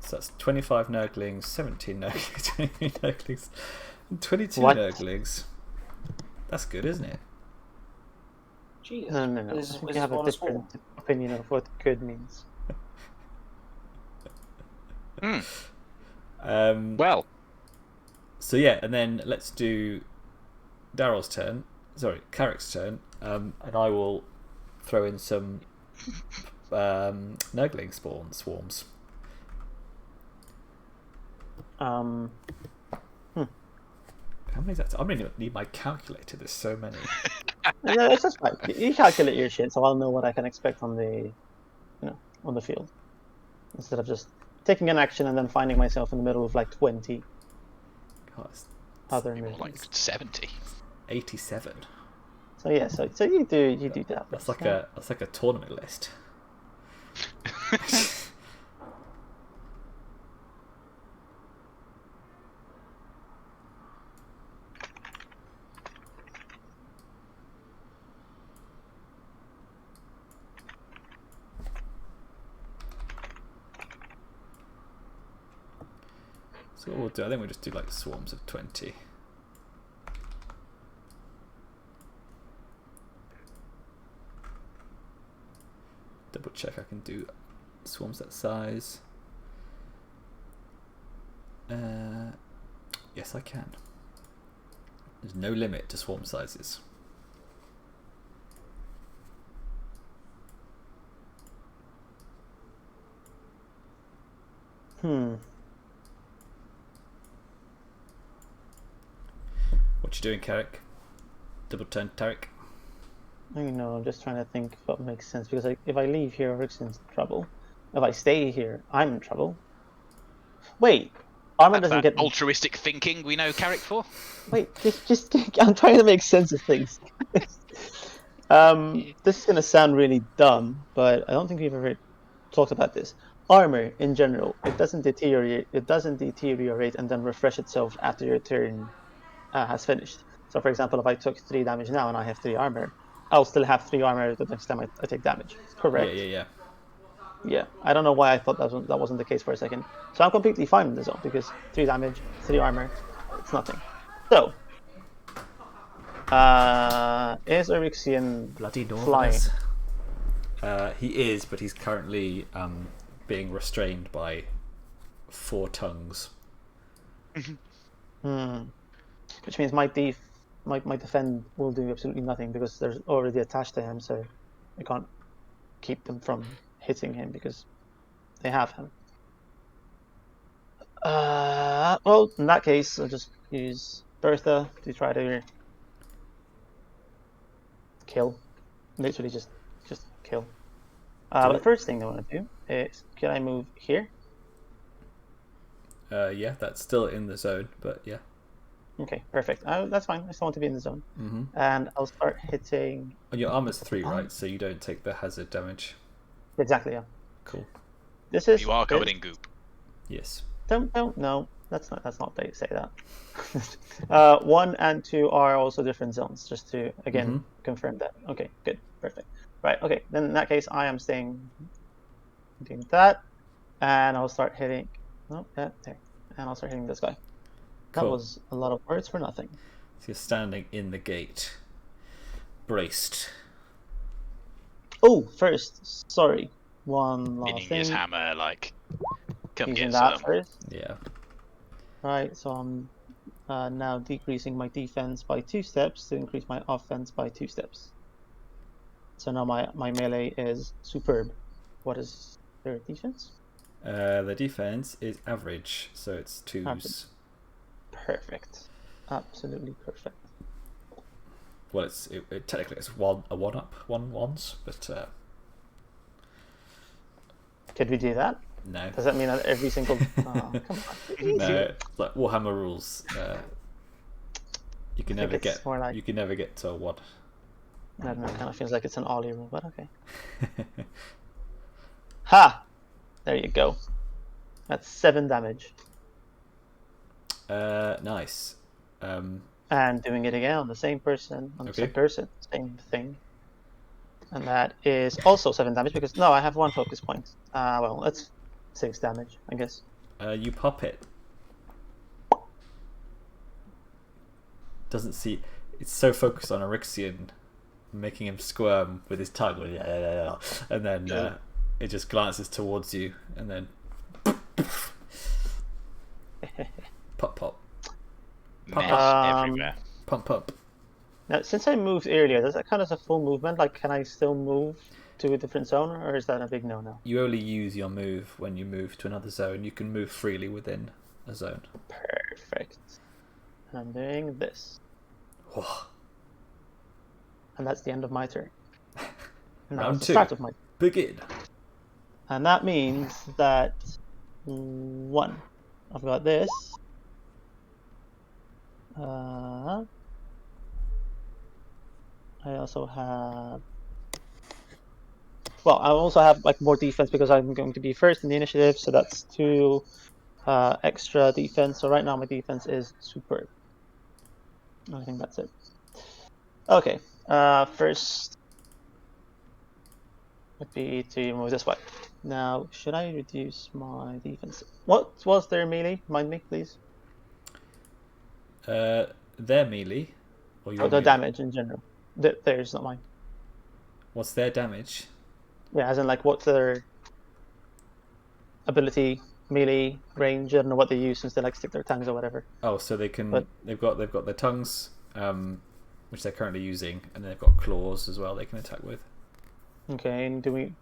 So that's 25 Nurglings, 17 Nurglings, 23 Nurglings, and 22 What? Nurglings. That's good, isn't it? Jesus. No. We have a different opinion of what good means. Well, So yeah, and then let's do Daryl's turn. Sorry, Carrick's turn. And I will throw in some Nurgling swarms. Hmm. How many is that? I'm going to need my calculator. There's so many. No, it's just fine. You calculate your shit, so I'll know what I can expect on the, on the field, instead of just taking an action and then finding myself in the middle of like 20 God, it's other more moves. like 70. 87. So yeah, so you do that. That's like a tournament list. So what we'll do, I think we'll just do like swarms of 20. Double check I can do swarms that size. Yes, I can. There's no limit to swarm sizes. you doing, Carrich? Double turn, Tarek. I'm just trying to think what makes sense, because if I leave here, Orixion's in trouble. If I stay here, I'm in trouble. Wait, armor That's doesn't that get... altruistic thinking we know Carrich for. Wait, just I'm trying to make sense of things. This is gonna sound really dumb, but I don't think we've ever talked about this. Armor in general, it doesn't deteriorate. It doesn't deteriorate and then refresh itself after your turn has finished. So, for example, if I took 3 damage now and I have 3 armor, I'll still have 3 armor the next time I take damage. Correct. Yeah. Yeah. I don't know why I thought that wasn't the case for a second. So I'm completely fine in the zone because 3 damage, 3 armor, it's nothing. So, is Orixion Bloody flying? Northerners. He is, but he's currently being restrained by 4 tongues. Which means my defend will do absolutely nothing because they're already attached to him, so I can't keep them from hitting him because they have him. Well, in that case, I'll just use Bertha to try to kill. Literally just kill. But the first thing I want to do is, can I move here? Yeah, that's still in the zone, but yeah. Okay, perfect. That's fine. I still want to be in the zone. Mm-hmm. And I'll start hitting... And your armor's 3, right? So you don't take the hazard damage. Exactly, yeah. Cool. This is... You are covered in goop. Yes. Don't, no. That's not they say that. 1 and 2 are also different zones, just to, again, confirm that. Okay, good. Perfect. Right, okay. Then in that case, I am doing that. And I'll start hitting... Oh, there. And I'll start hitting this guy. That Cool. was a lot of words for nothing. So you're standing in the gate, braced. Oh, first, sorry. One last Meaning thing. his hammer, like, come Using get that some. first. Yeah. Right, so I'm now decreasing my defense by 2 steps to increase my offense by 2 steps. So now my melee is superb. What is their defense? The defense is average, so it's 2s. Average. Perfect. Absolutely perfect. Well, technically it's a 1-up, 1-1s, but Could we do that? no. Does that mean that every single... Oh, come on. No, it's like Warhammer rules. You can never get. More like... You can never get to a 1. I don't know, it kind of feels like it's an Olly rule, but okay. Ha! There you go. That's 7 damage. Nice. And doing it again on the same person, same thing. And that is also 7 damage because, no, I have 1 focus point. Well, that's 6 damage, I guess. You pop it. Doesn't see. It's so focused on Orixion, making him squirm with his tongue, and then it just glances towards you, and then pop. Mess everywhere. Pump. Now, since I moved earlier, does that count as a full movement? Like, can I still move to a different zone, or is that a big no-no? You only use your move when you move to another zone. You can move freely within a zone. Perfect. I'm doing this. Whoa. And that's the end of my turn. Now Round it's 2. the start of my... Begin. And that means that 1. I've got this. I also have... Well, I also have like more defense because I'm going to be first in the initiative, so that's 2 extra defense. So right now my defense is superb. I think that's it. Okay, first would be to move this way. Now, should I reduce my defense? What was their melee? Mind me, please. Their melee, or your Or the melee? damage in general. Theirs, not mine. What's their damage? Yeah, as in like what's their ability, melee, range? I don't know what they use since they like stick their tongues or whatever. Oh, so they can. But- They've got their tongues, which they're currently using, and they've got claws as well. They can attack with. Okay, and do we?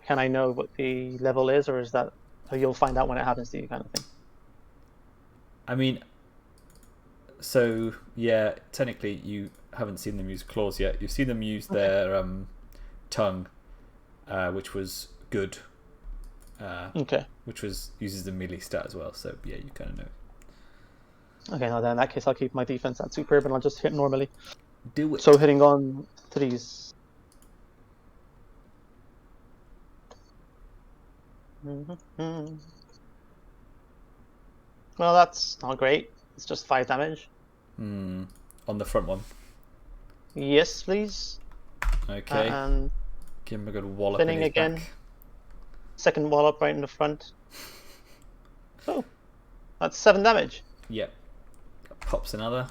Can I know what the level is, or is that you'll find out when it happens to you, kind of thing? I mean, So yeah, technically you haven't seen them use claws yet. You've seen them use their tongue, which was good. Which uses the melee stat as well. So yeah, you kind of know. Okay, now then in that case I'll keep my defense at superb and I'll just hit normally. Do it. So hitting on 3s. Well, that's not great. It's just 5 damage. On the front one. Yes, please. Okay. And give him a good wallop in spinning his again. back. Second wallop right in the front. Oh, that's 7 damage. Yep. Pops another.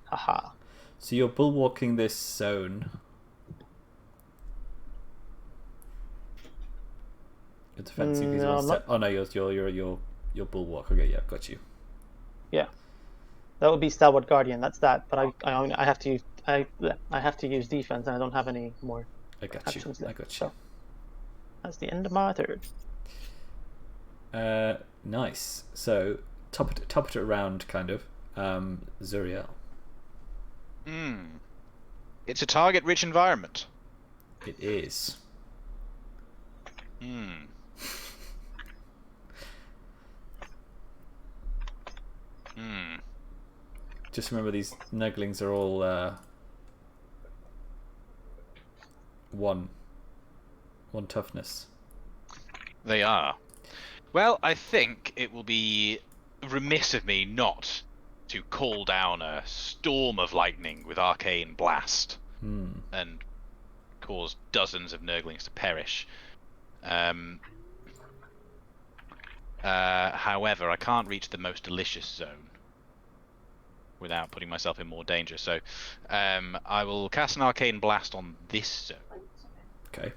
Haha. So you're bulwarking this zone. Your defensive is No, one I'm step. Oh no, your bulwark. Okay, yeah, got you. Yeah, that would be Stalwart Guardian. That's that. But I have to use defense, and I don't have any more I got you. actions left. I got you. So that's the end of my turn. Nice. So top it around, kind of. Zuriel. It's a target-rich environment. It is. Just remember, these Nurglings are all one toughness. They are. Well, I think it will be remiss of me not to call down a storm of lightning with arcane blast and cause dozens of Nurglings to perish. However, I can't reach the most delicious zone without putting myself in more danger. So I will cast an arcane blast on this zone. Okay.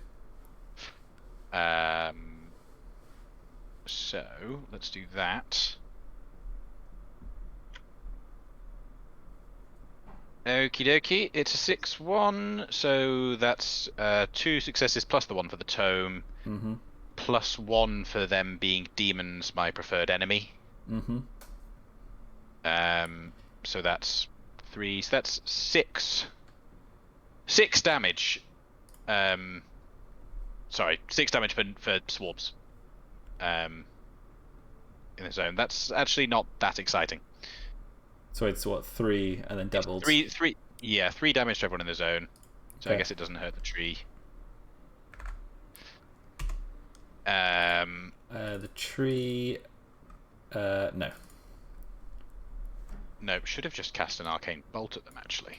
So let's do that. Okie dokie, it's a 6-1, so that's 2 successes plus the 1 for the tome, plus 1 for them being demons, my preferred enemy. So that's 3, so that's 6 damage. Sorry, 6 damage for swarms. In the zone. That's actually not that exciting. So it's what, 3 and then doubled? 3 damage to everyone in the zone. So Okay. I guess it doesn't hurt the tree. The tree. No. No, should have just cast an arcane bolt at them actually.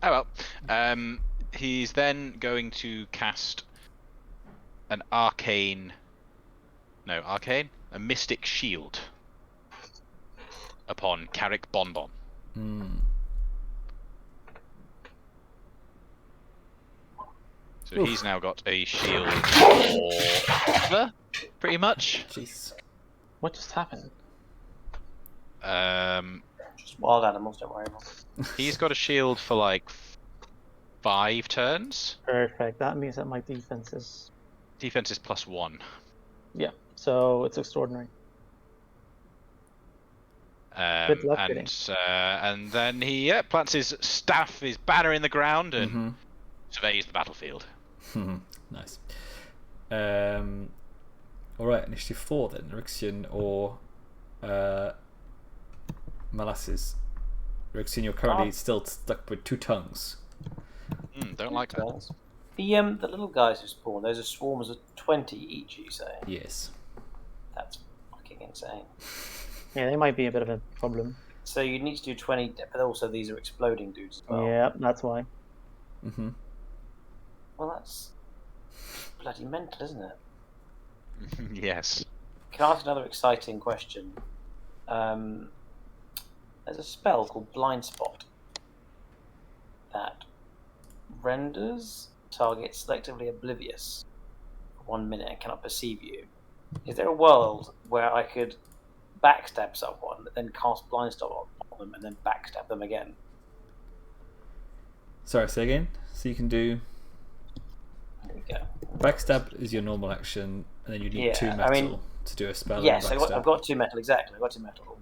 Oh well. He's then going to cast an a mystic shield upon Carrich Bonnh. So he's now got a shield for pretty much. Jeez. What just happened? Just wild animals, don't worry about it. He's got a shield for like 5 turns. Perfect. That means that my defense is... Defense is plus 1. Yeah, so it's extraordinary. Good luck and then he plants his staff, his banner in the ground, and surveys the battlefield. Nice. Alright, initiative 4 then. Orixion or Molasses. Orixion, you're currently still stuck with 2 tongues. Don't like that. The little guys who spawn, those are swarms of 20 each, you say? Yes. That's fucking insane. Yeah, they might be a bit of a problem. So you need to do 20, but also these are exploding dudes as well. Yeah, that's why. Well, that's bloody mental, isn't it? Yes. Can I ask another exciting question? There's a spell called Blind Spot that renders target selectively oblivious for 1 minute and cannot perceive you. Is there a world where I could backstab someone, but then cast Blind Spot on them and then backstab them again? Sorry, say again? So you can do... There we go. Backstab is your normal action, and then you need 2 metal I mean, to do a spell. yes, on I've got 2 metal, exactly. I've got 2 metal.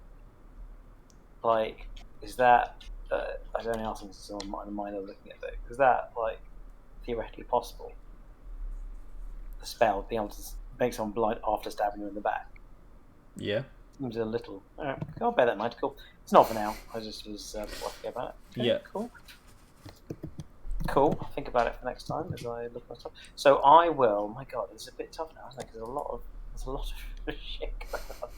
Like, is that... I don't know, this is on Milo looking at it. Is that, like, theoretically possible? The spell, being able to make someone blind after stabbing you in the back. Yeah. Seems a little... I'll bear that in mind. Cool. It's not for now. I just was talking about it. Okay, Yeah. Cool. I'll think about it for next time as I look at myself. So I will... My God, it's a bit tough now, isn't it? Because there's a lot of shit going on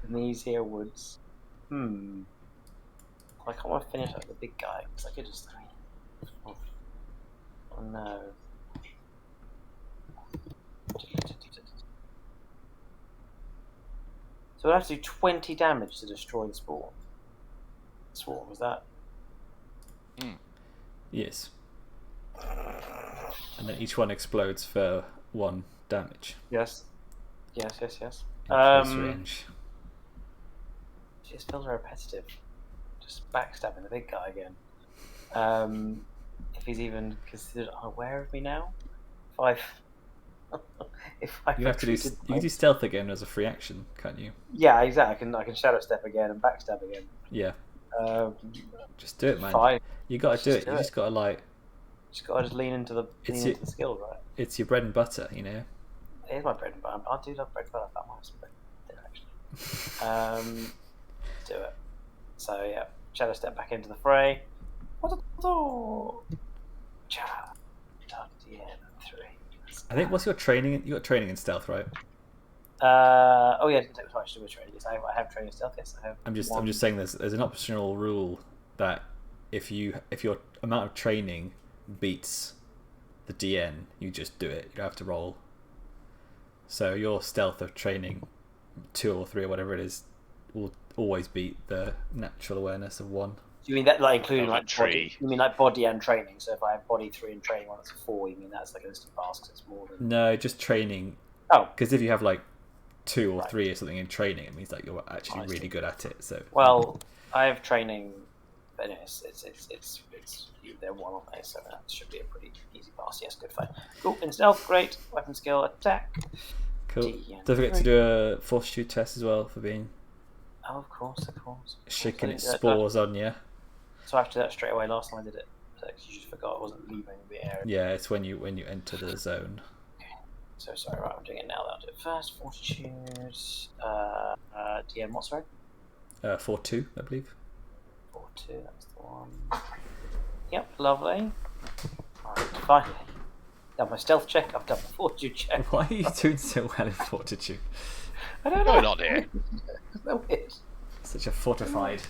in these here woods. I can't want to finish up the big guy because I could just... Oh no. So I have to do 20 damage to destroy the spawn. Swarm, was that? Yes. And then each one explodes for 1 damage. Yes. In close range. It just feels repetitive. Just backstabbing the big guy again. If he's even considered unaware of me now. You have to do. You can do stealth again as a free action, can't you? Yeah, exactly. I can shadow step again and backstab again. Yeah. Just do it, man. 5. You got to do it. You just got to like. Just got to lean into the skill, right? It's your bread and butter, you know. It is my bread and butter. I do love bread and butter. That might be actually. Do it. So yeah, shadow step back into the fray. I think what's your training? You got training in stealth, right? Oh yeah, I didn't take much to training. Yes, I have training in stealth. Yes, I have. I'm just saying there's an optional rule that if your amount of training beats the DN, you just do it. You don't have to roll. So your stealth of training 2 or 3 or whatever it is will always beat the natural awareness of 1. You mean that like including like tree? Body? You mean like body and training? So if I have body 3 and training 1, that's a 4. You mean that's like an instant pass because it's more than... No, just training. Oh, because if you have like 2 or 3 or something in training, it means that you're actually really good at it. So well, I have training. But it's they're 1, aren't they? So that should be a pretty easy pass. Yes, good fight. Cool. In stealth, great. Weapon skill, attack. Cool. Don't forget to do a fortitude test as well for being. Oh, of course. Shaking its spores on you. So I have to do that straight away. Last time I did it, you just forgot I wasn't leaving the area. Yeah, it's when you enter the zone. Okay. So sorry, right, I'm doing it now. I'll do it first. Fortitude. DM, what, sorry? 4-2, I believe. 4-2, that's the one. Yep, lovely. Alright, finally. Done my stealth check, I've done my fortitude check. Why are you doing so well in fortitude? I don't know. Going on here. It's so weird. Such a fortified.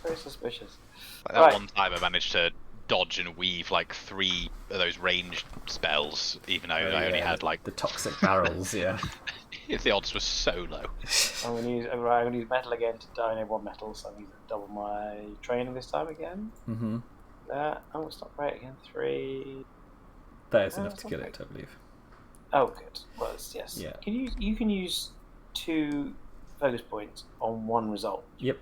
Very suspicious. Like that one time I managed to dodge and weave like 3 of those ranged spells, even though I only had like the toxic barrels. Yeah. If the odds were so low. I'm gonna use metal again to die in 1 metal, so I'm gonna double my training this time again. Oh, it's not great again. 3. That is enough to kill it, I believe. Oh, good. Well, yes. Yeah. You can use 2 focus points on 1 result. Yep.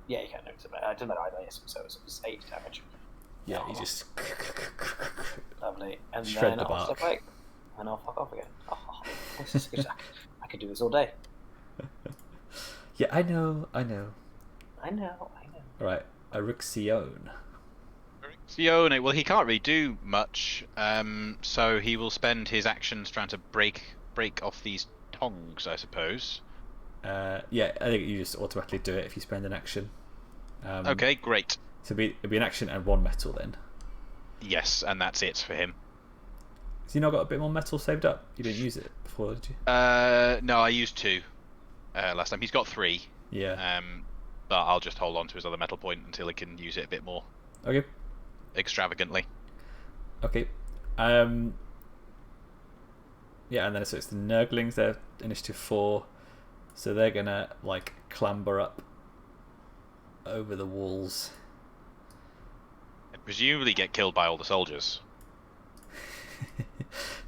Yeah, you can. I didn't know either. Yes, so it was 8 damage. Yeah, you just lovely, and shred then the I'll bark. step away, and I'll fuck off again. This is good. I could do this all day. Yeah, I know. Right, Orixion. Orixion, well, he can't really do much, so he will spend his actions trying to break off these tongs, I suppose. Yeah, I think you just automatically do it if you spend an action. Okay, great. So it'd be an action and 1 metal then. Yes, and that's it for him. Has he not got a bit more metal saved up? You didn't use it before, did you? No, I used 2 last time. He's got 3. Yeah. But I'll just hold on to his other metal point until he can use it a bit more Okay. extravagantly. Okay. Yeah, and then so it's the Nurglings. They're initiative 4, so they're gonna like clamber up over the walls. And presumably get killed by all the soldiers.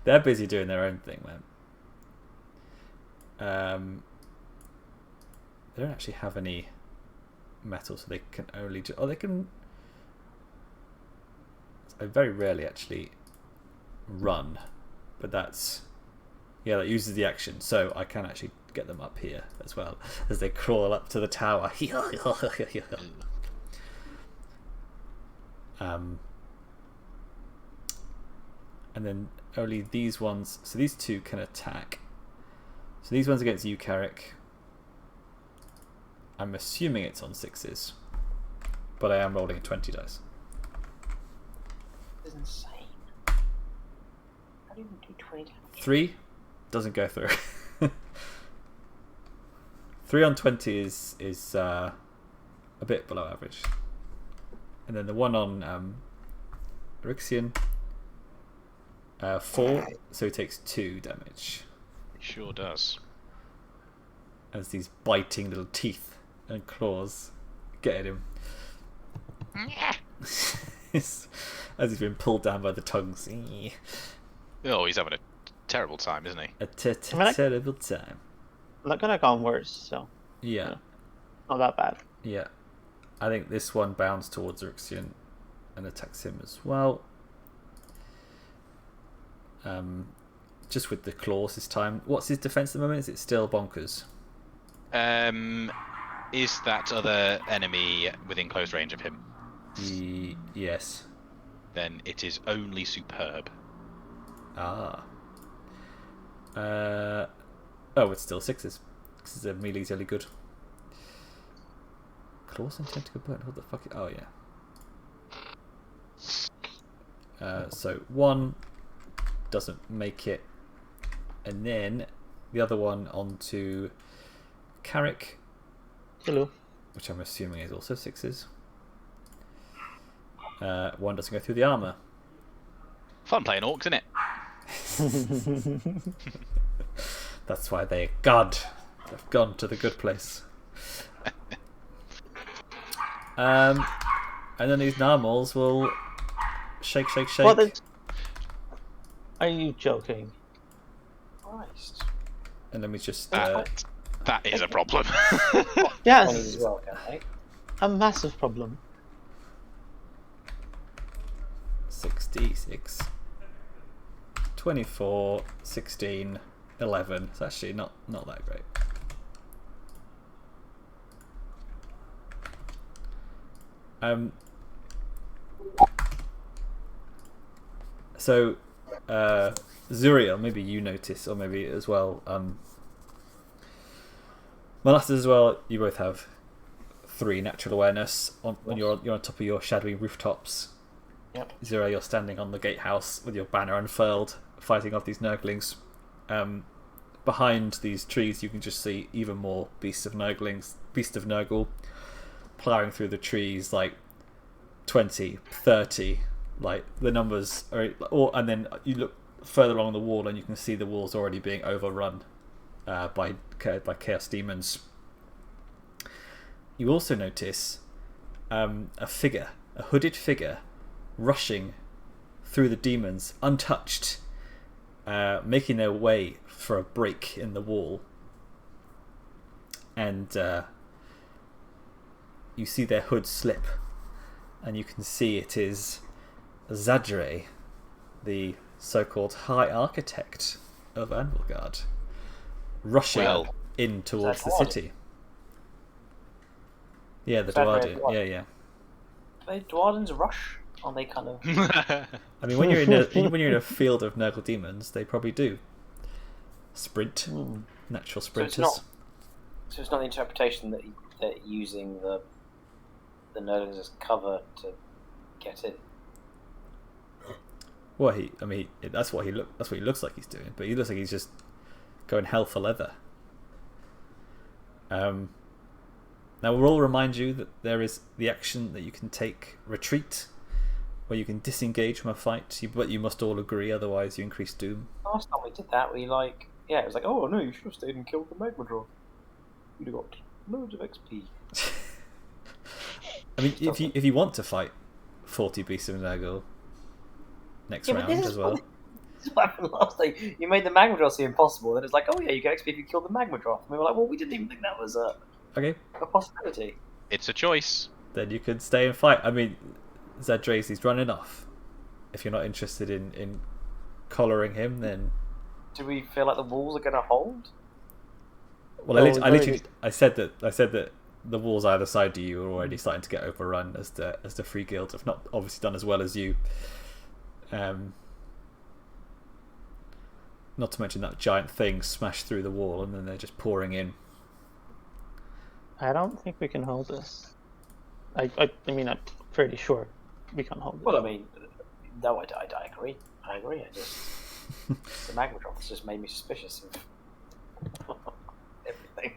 They're busy doing their own thing, man. They don't actually have any metal, so they can only they can. I very rarely actually run, but that uses the action, so I can actually get them up here as well as they crawl up to the tower. And then only these ones, so these two can attack. So these ones against you, Carrich. I'm assuming it's on 6s, but I am rolling 20 dice. This is insane. How do you do 20 damage? 3 doesn't go through. 3 on 20 is a bit below average. And then the one on Orixion, 4, so he takes 2 damage. It sure does. As these biting little teeth and claws get at him. As he's been pulled down by the tongues. Oh, he's having a terrible time, isn't he? A terrible time. I'm not gonna gone worse, so Yeah. not that bad. Yeah. I think this one bounds towards Orixion and attacks him as well. Just with the claws this time. What's his defense at the moment? Is it still bonkers? Is that other enemy within close range of him? Yes. Then it is only superb. Ah. Oh, it's still 6s. Because the melee's really good. Claws and tentacle burn. What the fuck? Oh yeah. So 1 doesn't make it, and then the other one onto Carrich. Hello. Which I'm assuming is also 6s. 1 doesn't go through the armor. Fun playing orcs, isn't it? That's why they're God. They've gone to the good place. And then these narmals will shake. What is... Are you joking? Christ. And let me just. That is a problem. Yes, As well, can I? a massive problem. 66, 24, 16, 11. It's actually not that great. So Zuriel, maybe you notice, or maybe as well, Molasses as well. You both have 3 natural awareness when you're on top of your shadowy rooftops. Yep. Zuriel, you're standing on the gatehouse with your banner unfurled, fighting off these Nurglings. Behind these trees, you can just see even more beasts of Nurgle, ploughing through the trees, like 20, 30. Like the numbers are, and then you look further along the wall, and you can see the walls already being overrun by chaos demons. You also notice a hooded figure, rushing through the demons, untouched, making their way for a break in the wall, and you see their hood slip, and you can see it is Zadreh, the so-called High Architect of Anvilgard, rushing in towards the city. Yeah, the Dwarden. Yeah. Do they Dwardens rush? Are they kind of? I mean, when you're in a field of Nurgle demons, they probably do sprint, natural sprinters. So it's not the interpretation that they're using the Nurglings as cover to get in. Well, that's what he looks like he's doing, but he looks like he's just going hell for leather. Now we'll all remind you that there is the action that you can take, retreat, where you can disengage from a fight, but you must all agree, otherwise you increase doom. Last time we did that, it was like, oh no, you should have stayed and killed the magma drop. You'd have got loads of XP. I mean, if you want to fight 40 beasts of Nurgle next round as well. This is what happened last time. You made the magma drop seem impossible, then it's like, oh yeah, you get XP if you kill the magma drop. And we were like, well, we didn't even think that was a possibility. It's a choice. Then you could stay and fight. I mean, Zadreh, he's running off. If you're not interested in collaring him, then Do we feel like the walls are going to hold? well, I said that the walls either side of you are already starting to get overrun as the Free Guild have not obviously done as well as you. Not to mention that giant thing smashed through the wall and then they're just pouring in. I don't think we can hold this. I mean, I'm pretty sure we can hold it. Well, I mean, no, I agree. I just the magma drop has just made me suspicious of everything.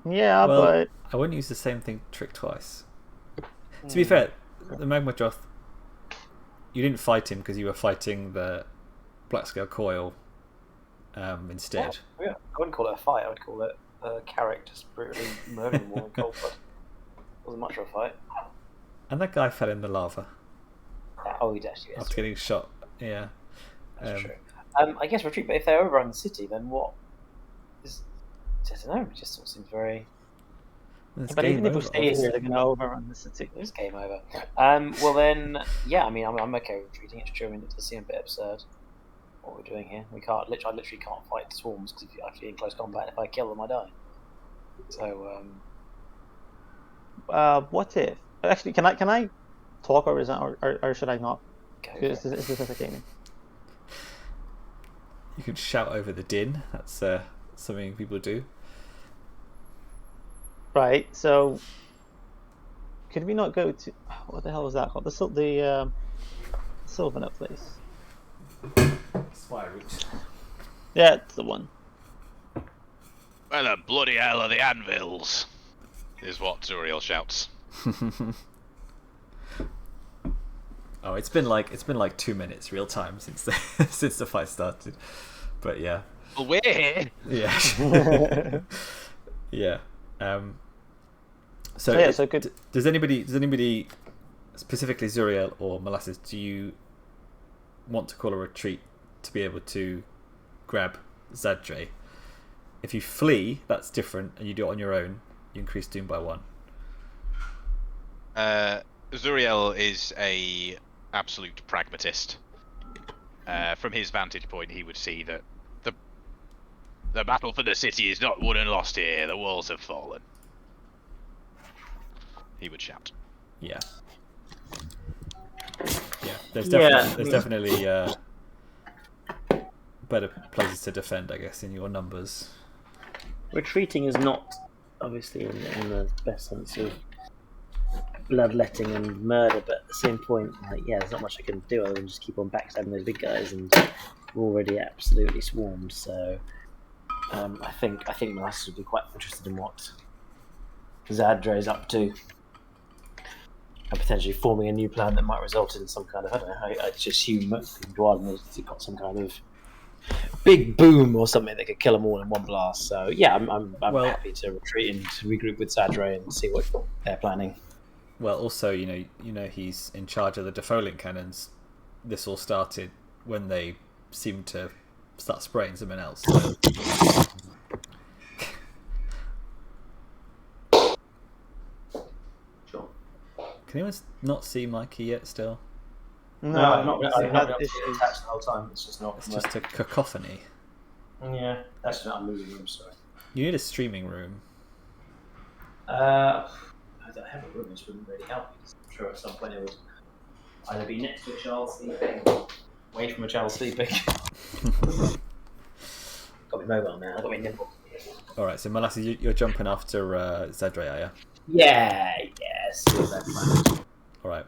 Yeah, well, but I wouldn't use the same trick twice. To be fair, the magma droth, you didn't fight him because you were fighting the Blackscale Coil instead. Yeah, I wouldn't call it a fight. I would call it Carrich just brutally murdering them all in cold blood. Wasn't much of a fight. And that guy fell in the lava Oh, he actually is. after getting shot. Yeah. That's true. I guess retreat, but if they're overrun the city, then what? I don't know. It just sort of seems very. but even if we stay here, they're going to overrun the city. It's game over. Well then, yeah. I mean, I'm okay with retreating. It's true. I mean, it does seem a bit absurd what we're doing here. I literally can't fight swarms because if you're actually in close combat, if I kill them, I die. So. What if? Actually, can I talk or is that or should I not? Is this a gaming? You can shout over the din. That's something people do. Right. So, could we not go to what the hell was that called? The Sylvanut place. Spire Root. Yeah, it's the one. Where the bloody hell are the anvils? Is what Zuriel shouts. Oh, it's been like 2 minutes real time since the fight started, but yeah. Well, we're here. Yeah. Yeah. Does anybody, specifically Zuriel or Molasses, do you want to call a retreat to be able to grab Zadreh? If you flee, that's different, and you do it on your own. You increase Doom by 1. Zuriel is a absolute pragmatist. From his vantage point, he would see that the battle for the city is not won and lost here. The walls have fallen. He would shout. Yeah. Yeah. There's definitely better places to defend, I guess, in your numbers. Retreating is not obviously in the best sense of bloodletting and murder, but at the same point, there's not much I can do other than just keep on backstabbing those big guys, and we're already absolutely swarmed. So I think Molasses would be quite interested in what Zadreh is up to, and potentially forming a new plan that might result in some kind of, I don't know, I just assume Dwarven has got some kind of big boom or something that could kill them all in one blast. So yeah, I'm happy to retreat and to regroup with Zadreh and see what they're planning. Well, also, you know, he's in charge of the defoliant cannons. This all started when they seemed to start spraying something else. So. Sure. Can anyone not see Mikey yet? Still? No, I've not been attached the whole time. It's just not. It's just a cacophony. Yeah, that's not a moving room. Sorry. You need a streaming room. I don't have a room, which wouldn't really help because I'm sure at some point it would either be next to a child sleeping or away from a child sleeping. Got me mobile now, I've got me nimble. Alright, so Molasses, you're jumping after Zadreh, are you? Yeah, see what that plan. Alright.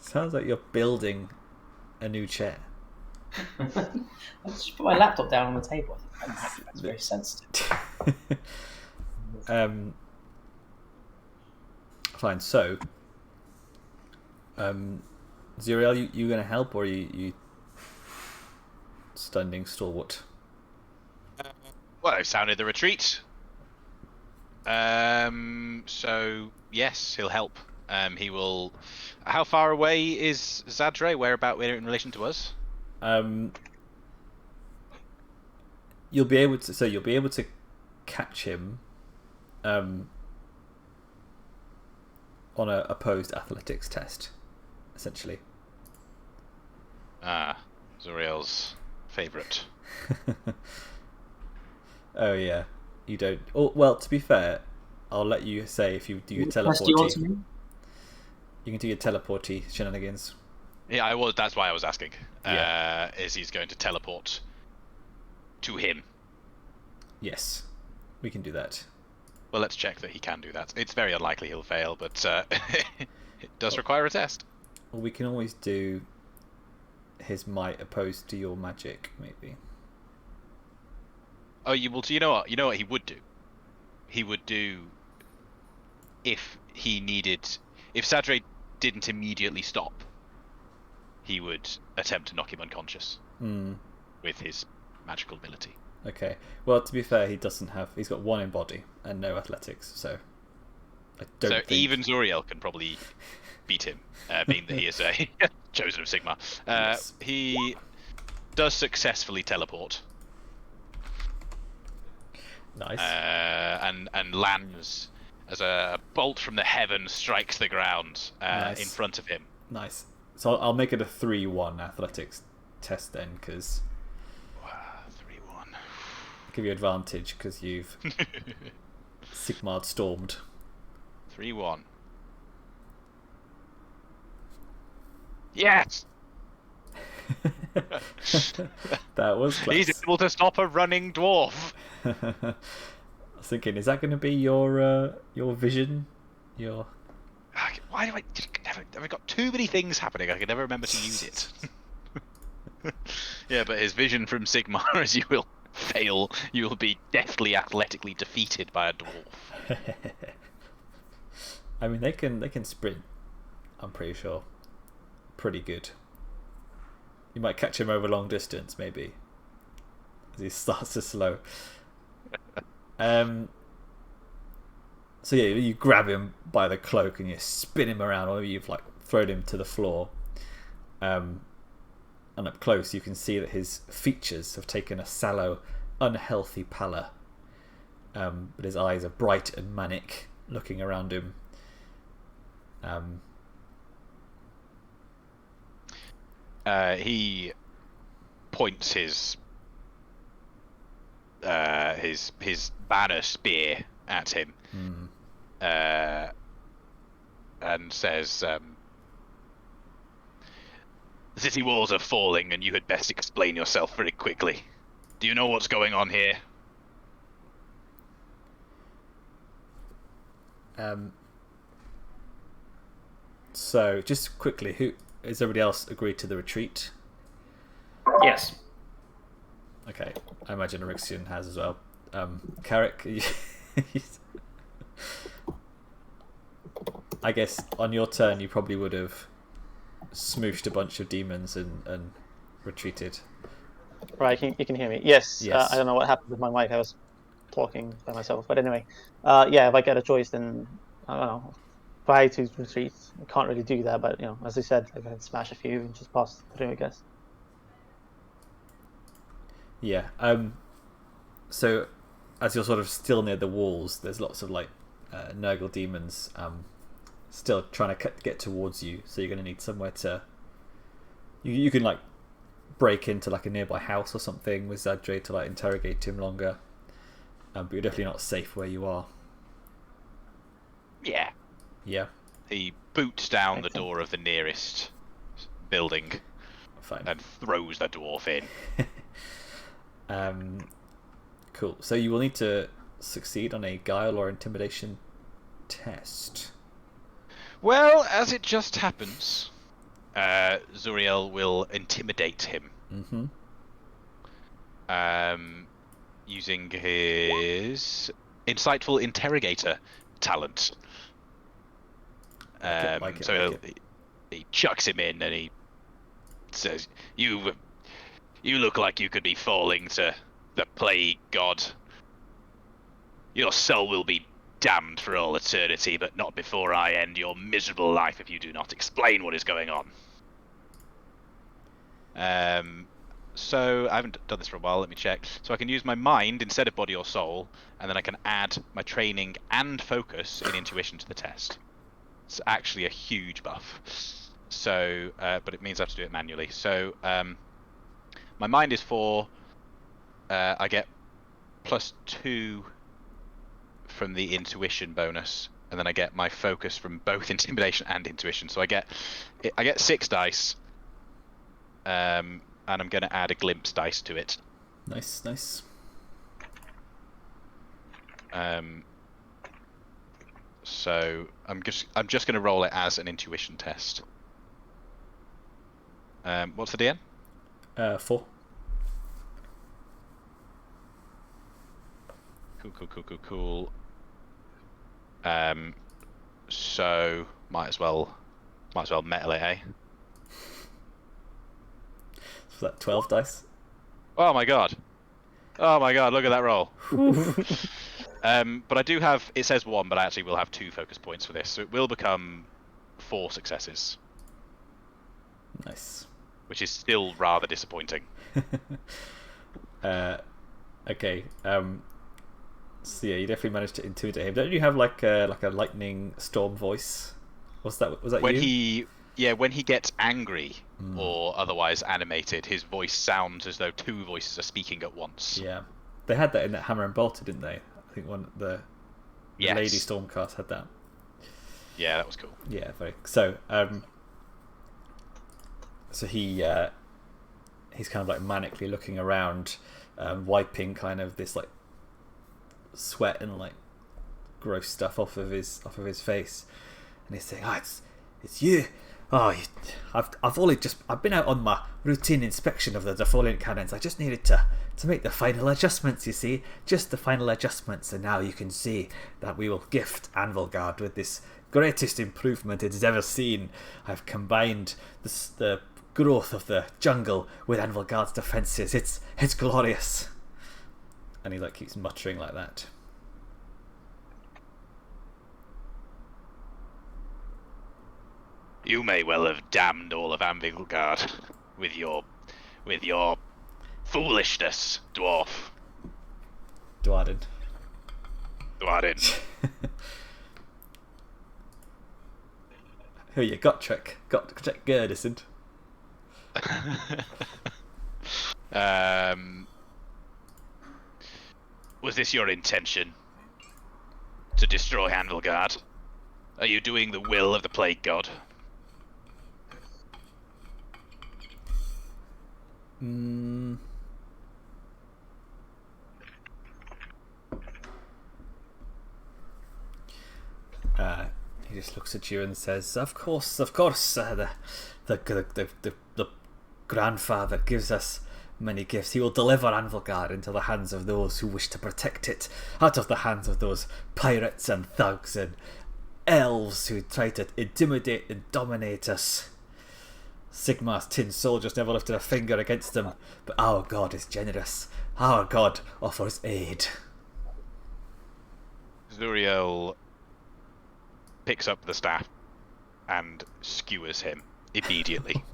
Sounds like you're building a new chair. I just put my laptop down on the table. I think that's very sensitive. Fine. So, Zuriel, you going to help, or are you standing stalwart? Well, I've sounded the retreat. So yes, he'll help. He will. How far away is Zadreh? Whereabout in relation to us? You'll be able to catch him on a opposed athletics test, essentially. Zuriel's favourite. Oh yeah, you don't. Oh, well, to be fair, I'll let you say if you do your teleporty. You can do your teleporty shenanigans. Yeah, I was. That's why I was asking. Yeah. Is he's going to teleport to him? Yes, we can do that. Well, let's check that he can do that. It's very unlikely he'll fail, but it does require a test. Well, we can always do his might opposed to your magic, maybe. Oh, you know what? You know what he would do? He would do if he needed. If Zadreh didn't immediately stop, he would attempt to knock him unconscious with his magical ability. Okay. Well, to be fair, he's got 1 in body and no athletics, so I don't think... even Zuriel can probably beat him, being that he is a chosen of Sigmar. Yes. He does successfully teleport. Nice. And lands as a bolt from the heavens strikes the ground Nice. in front of him. Nice. So I'll make it a 3-1 athletics test then, because... 3-1. give you advantage, because you've Sigmar stormed. 3-1. Yes! That was close. He's able to stop a running dwarf. I was thinking, is that going to be your vision? Your... Why do have I got too many things happening? I can never remember to use it. Yeah, but his vision from Sigmar is you will fail. You will be deathly athletically defeated by a dwarf. I mean, they can sprint. I'm pretty sure. Pretty good. You might catch him over long distance, maybe, as he starts to slow. So yeah, you grab him by the cloak and you spin him around, or you've like thrown him to the floor. And up close, you can see that his features have taken a sallow, unhealthy pallor. But his eyes are bright and manic, looking around him. He points his banner spear at him, and says, "The city walls are falling, and you had best explain yourself very quickly. Do you know what's going on here?" So, just quickly, who has everybody else agreed to the retreat? Yes. Okay, I imagine Orixion has as well. Carrich, I guess on your turn you probably would have smooshed a bunch of demons and retreated. Right, you can hear me. Yes. Yes. I don't know what happened with my mic. I was talking by myself. But anyway, yeah, if I get a choice, then I don't know. Try to retreat. I can't really do that, but as I said, I can smash a few and just pass through, I guess. Yeah. So as you're sort of still near the walls, there's lots of like Nurgle demons still trying to get towards you. So you're going to need somewhere to. You can like break into like a nearby house or something with Zadreh to like interrogate him longer. But you're definitely not safe where you are. Yeah. Yeah. He boots down the door of the nearest building. Fine. And throws the dwarf in. Cool. So you will need to succeed on a guile or intimidation test. Well, as it just happens, Zuriel will intimidate him. Using his insightful interrogator talent. He chucks him in and he says, You look like you could be falling to the plague god. Your soul will be damned for all eternity, but not before I end your miserable life if you do not explain what is going on. So I haven't done this for a while, let me check. So I can use my mind instead of body or soul, and then I can add my training and focus in intuition to the test. It's actually a huge buff. So, but it means I have to do it manually. So, my mind is 4. I get +2 from the intuition bonus, and then I get my focus from both intimidation and intuition. So I get 6 dice, and I'm going to add a glimpse dice to it. Nice. So I'm just going to roll it as an intuition test. What's the DN? 4. Cool. So might as well metal it, eh? So that 12 dice. Oh my god! Look at that roll. But I do have. It says 1, but I actually will have 2 focus points for this, so it will become 4 successes. Nice. Which is still rather disappointing. Okay. So yeah, you definitely managed to intimidate him. Don't you have like a lightning storm voice? Was that when you? when he gets angry or otherwise animated, his voice sounds as though 2 voices are speaking at once. Yeah, they had that in that Hammer and Bolter, didn't they? I think the Yes. Lady Stormcast had that. Yeah, that was cool. Yeah, very. So so he's kind of like manically looking around, wiping kind of this like sweat and like gross stuff off of his face, and he's saying, it's you. I've been out on my routine inspection of the defoliant cannons. I just needed to make the final adjustments, you see, just the final adjustments, and now you can see that we will gift Anvilgard with this greatest improvement it has ever seen. I've combined the growth of the jungle with Anvilgard's defences. It's glorious. And he like keeps muttering like that. You may well have damned all of Anvilgard with your foolishness, dwarf. Dwarden. Who you got trick? Got trick Gerdison. Was this your intention? To destroy Anvilgard? Are you doing the will of the Plague God? He just looks at you and says, "Of course. The grandfather gives us many gifts. He will deliver Anvilgard into the hands of those who wish to protect it, out of the hands of those pirates and thugs and elves who try to intimidate and dominate us. Sigmar's tin soldiers never lifted a finger against them, but our God is generous. Our God offers aid." Zuriel picks up the staff and skewers him immediately.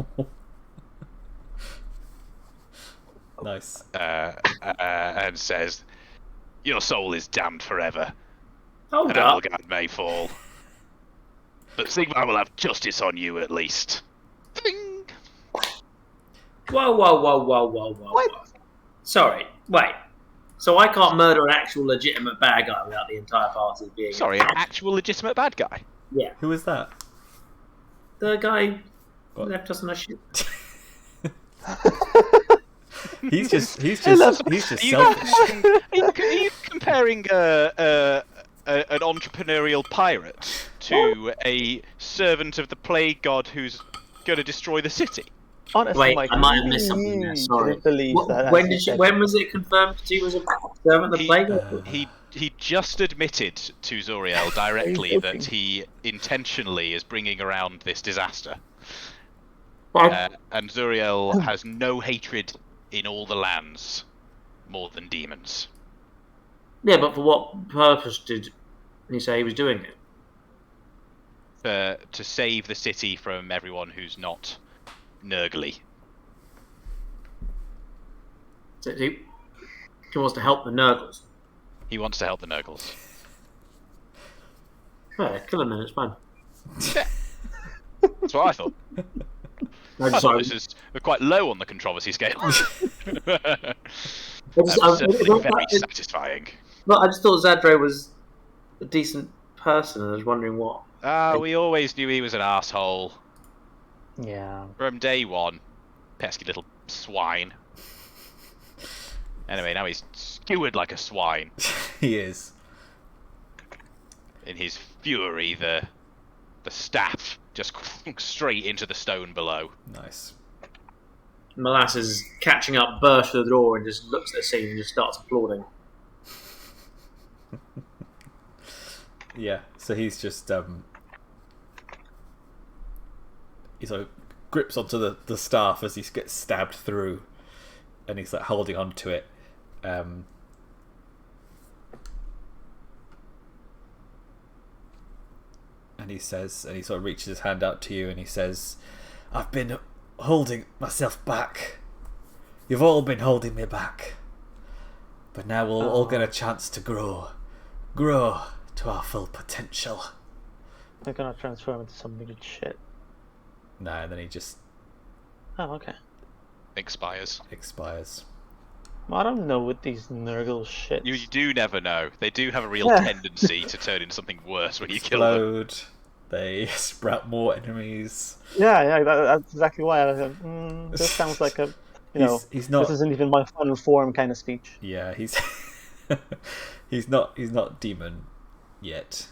Nice. And says, "Your soul is damned forever. Oh, And God. Anvilgard may fall. But Sigmar will have justice on you at least." Ding! Whoa. What? Sorry, wait. So I can't murder an actual legitimate bad guy without the entire party being... Sorry, an actual legitimate bad guy? Yeah. Who was that? The guy What? left us on a ship. He's just Are you, selfish. are you comparing an entrepreneurial pirate to a servant of the Plague God who's going to destroy the city? Honestly, Wait, Mike, I might have missed something there, sorry. didn't believe that. When was it confirmed she was a servant of the Plague? He just admitted to Zuriel directly that he intentionally is bringing around this disaster. And Zuriel has no hatred in all the lands more than demons. Yeah, but for what purpose did he say he was doing it? To save the city from everyone who's not Nurgley. So he wants to help the Nurgles. He wants to help the Nurgles. Yeah, kill him then, it's fine. That's what I thought. I thought sorry. this is quite low on the controversy scale. I Certainly very satisfying. I just thought Zadreh was a decent person, and I was wondering what. We always knew he was an asshole Yeah. from day one. Pesky little swine. Anyway, now he's skewered like a swine. He is. In his fury, the staff just straight into the stone below. Nice. Molasses catching up, bursts through the door, and just looks at the scene and just starts applauding. Yeah, so he's just he sort of grips onto the staff as he gets stabbed through, and he's like holding on to it. And he says, and he sort of reaches his hand out to you, and he says, "I've been holding myself back. You've all been holding me back. But now we'll all get a chance to grow to our full potential." They're gonna transform into some weird shit. No, and then he just Oh, okay. Expires. Well, I don't know with these Nurgle shit. You do never know. They do have a real tendency to turn into something worse when you kill them. explode. They sprout more enemies. Yeah, that's exactly why I was like, this sounds like a, He's not. this isn't even my fun form kind of speech. Yeah, he's he's not demon yet.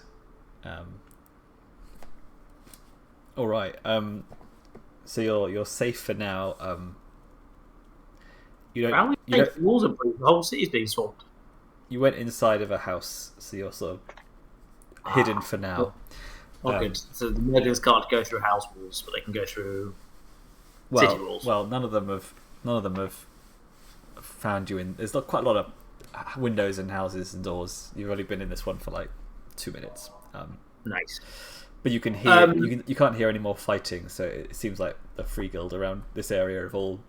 All right. So you're safe for now. You don't. How You, many don't walls are broken? The whole city's being swamped. you went inside of a house, so you're sort of hidden for now. Oh, good. So the Morgans can't go through house walls, but they can go through city walls. Well, none of them have found you in. There's not quite a lot of windows and houses and doors. You've only been in this one for like 2 minutes. Nice. But you can hear. You can't hear any more fighting. So it seems like the Free Guild around this area have all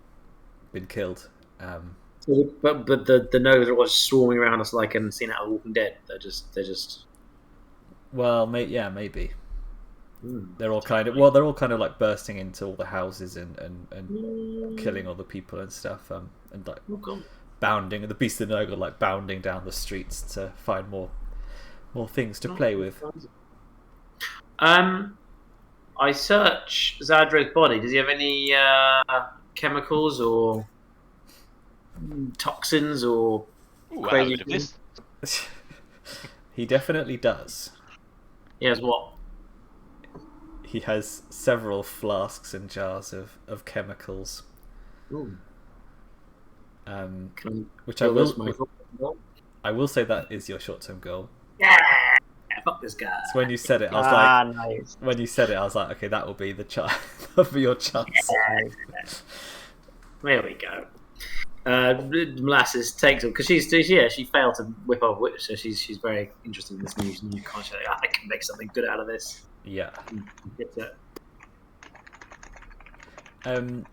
been killed. But the Nurgley that was swarming around us like and seen out of Walking Dead. They're just. Well, maybe. They're all kind of like bursting into all the houses and killing all the people and stuff. And like bounding, the beast of the Nurgle like bounding down the streets to find more things to play with. I search Zadreh's body. Does he have any chemicals or toxins or crazy things? He definitely does. He has what? He has several flasks and jars of chemicals. Ooh. Which I will say that is your short-term goal. Yeah, fuck this guy. So when you said it, I was Nice. when you said it, I was like, okay, that will be the that'll be your chance. There we go. Molasses takes them because she failed to whip off witch, so she's very interested in this new concept. I can make something good out of this. Yeah. Get it. And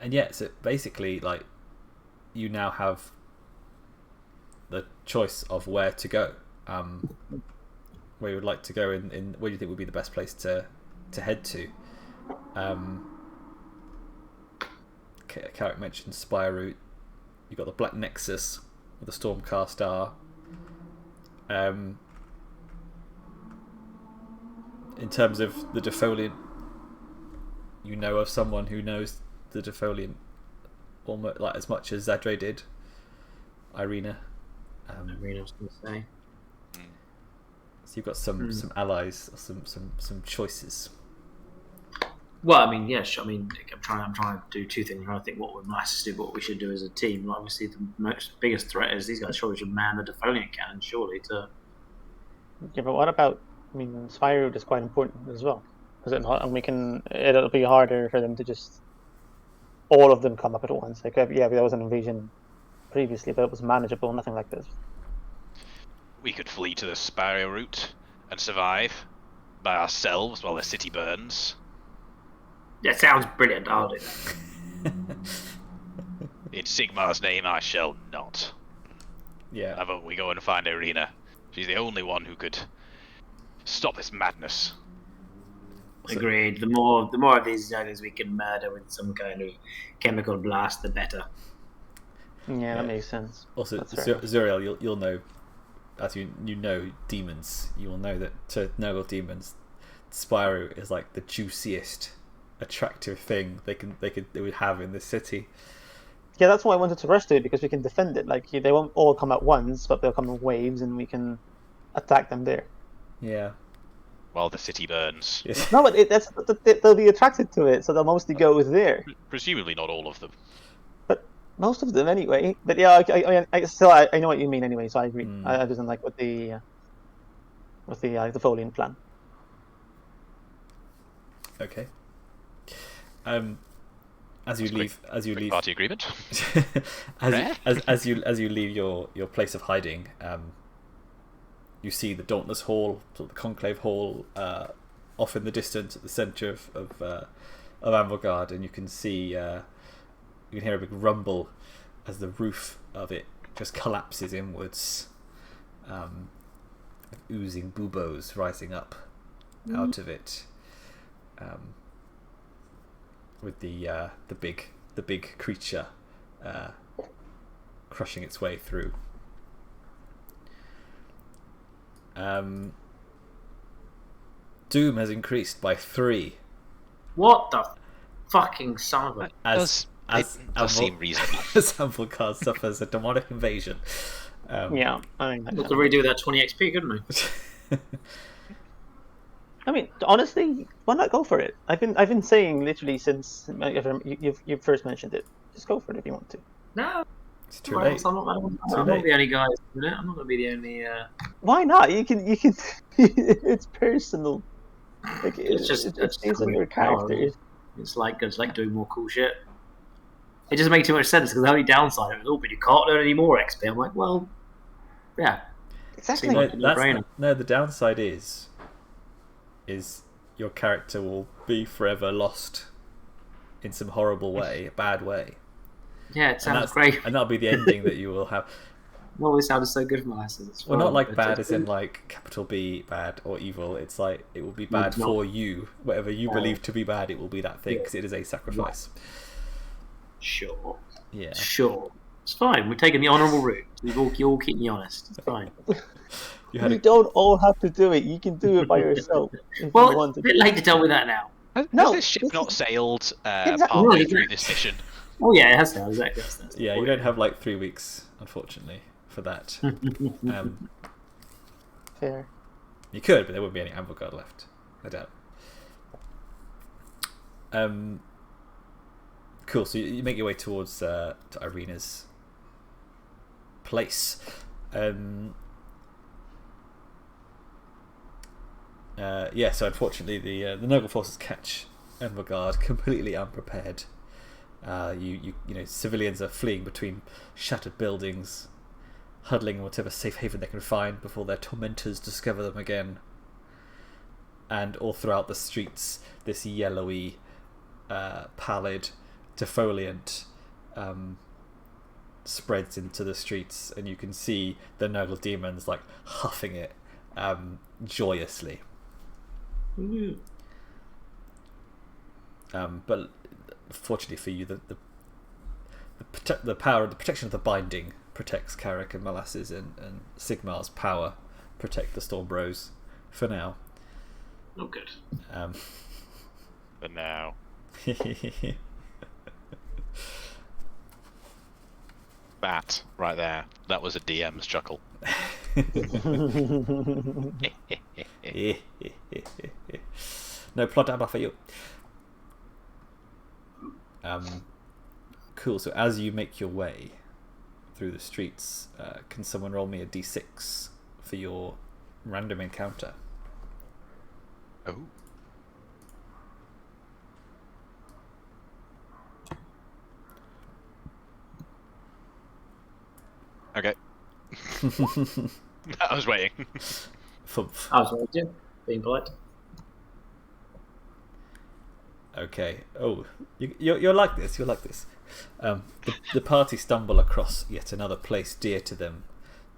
yeah, so basically, like, you now have the choice of where to go. Where you would like to go, in where do you think would be the best place to head to? Carrich mentioned Spire Route. You've got the Black Nexus, where the Stormcast are. In terms of the defoliant, you know of someone who knows the defoliant almost like as much as Zadreh did. Irina. Irina was going to say. So you've got some allies, some choices. Well, I mean, yes. I mean, I'm trying to do two things. I'm trying to think what would Molasses do, what we should do as a team. Like, obviously, the biggest threat is these guys surely should man the defoliant cannon, surely. Yeah, but what about? I mean, Spire Route is quite important as well, is it not? And it'll be harder for them to just all of them come up at once. Like, yeah, there was an invasion previously, but it was manageable. Nothing like this. We could flee to the Spire Route and survive by ourselves while the city burns. That sounds brilliant. I'll do that. In Sigmar's name, I shall not. Yeah. How about we go and find Irina? She's the only one who could Stop this madness. Agreed. The more of these Zerglings we can murder with some kind of chemical blast, the better. Yeah, that makes sense. Also, That's fair enough. Zuriel, you'll know, as you know demons, you will know that to Nurgle demons, Spyro is like the juiciest, attractive thing they would have in this city. Yeah, that's why I wanted to rush to it, because we can defend it. Like, they won't all come at once, but they'll come in waves, and we can attack them there. Yeah. While the city burns. No, but they'll be attracted to it, so they'll mostly go there. Presumably not all of them. But most of them anyway. But yeah, I know what you mean anyway, so I agree. I just don't like with the defoliant plan. Okay. As you leave Party agreement. as you leave your place of hiding, you see the Dauntless Hall, sort of the Conclave Hall, off in the distance at the centre of Amberguard, and you can see you can hear a big rumble as the roof of it just collapses inwards, oozing buboes rising up out of it. With the big creature crushing its way through. Doom has increased by 3. What the fucking son of a... As does seem reasonable. As Amberguard suffers a demonic invasion. Yeah, I mean, We could redo that 20 XP, couldn't we? I mean, honestly, why not go for it? I've been saying literally since you first mentioned it. Just go for it if you want to. No. It's too late. I'm not the only guy doing it. I'm not going to be the only... Why not? You can. It's personal. Like, It's based on your character. It's like doing more cool shit. It doesn't make too much sense because the only downside of it is, but you can't earn any more XP. I'm like, well, yeah. Exactly. The downside is your character will be forever lost in some horrible way, a bad way. Yeah, it sounds great. And that'll be the ending that you will have. Well, it sounded so good for Molasses. Well, not like bad as in like capital B bad or evil. It's like it will be bad for you. Whatever you believe to be bad, it will be that thing because it is a sacrifice. Sure. Yeah. Sure. It's fine. We're taking the honourable route. You all keep me honest. It's fine. You don't all have to do it. You can do it by yourself. Well, it's a bit late to tell me that now. Has this ship not sailed Exactly. partway through this mission? Oh yeah, it has now. Exactly. Yeah, you don't have like 3 weeks, unfortunately, for that. Fair. You could, but there wouldn't be any Amberguard left, I doubt. Cool. So you make your way towards to Irina's place. So unfortunately, the Nurgle forces catch Amberguard completely unprepared. You know, civilians are fleeing between shattered buildings, huddling in whatever safe haven they can find before their tormentors discover them again. And all throughout the streets, this yellowy, pallid defoliant spreads into the streets, and you can see the Nurgle demons like huffing it joyously. But fortunately for you, the protection of the binding protects Carrich and Molasses, and Sigmar's power protect the Storm Bros for now. Oh, good. For now. That right there. That was a DM's chuckle. No plot ammo for you. Cool. So as you make your way through the streets, can someone roll me a d6 for your random encounter? Oh. Okay. I was waiting. Fumph. I was waiting. Being polite. Okay. Oh, you're like this. You're like this. The party stumble across yet another place dear to them,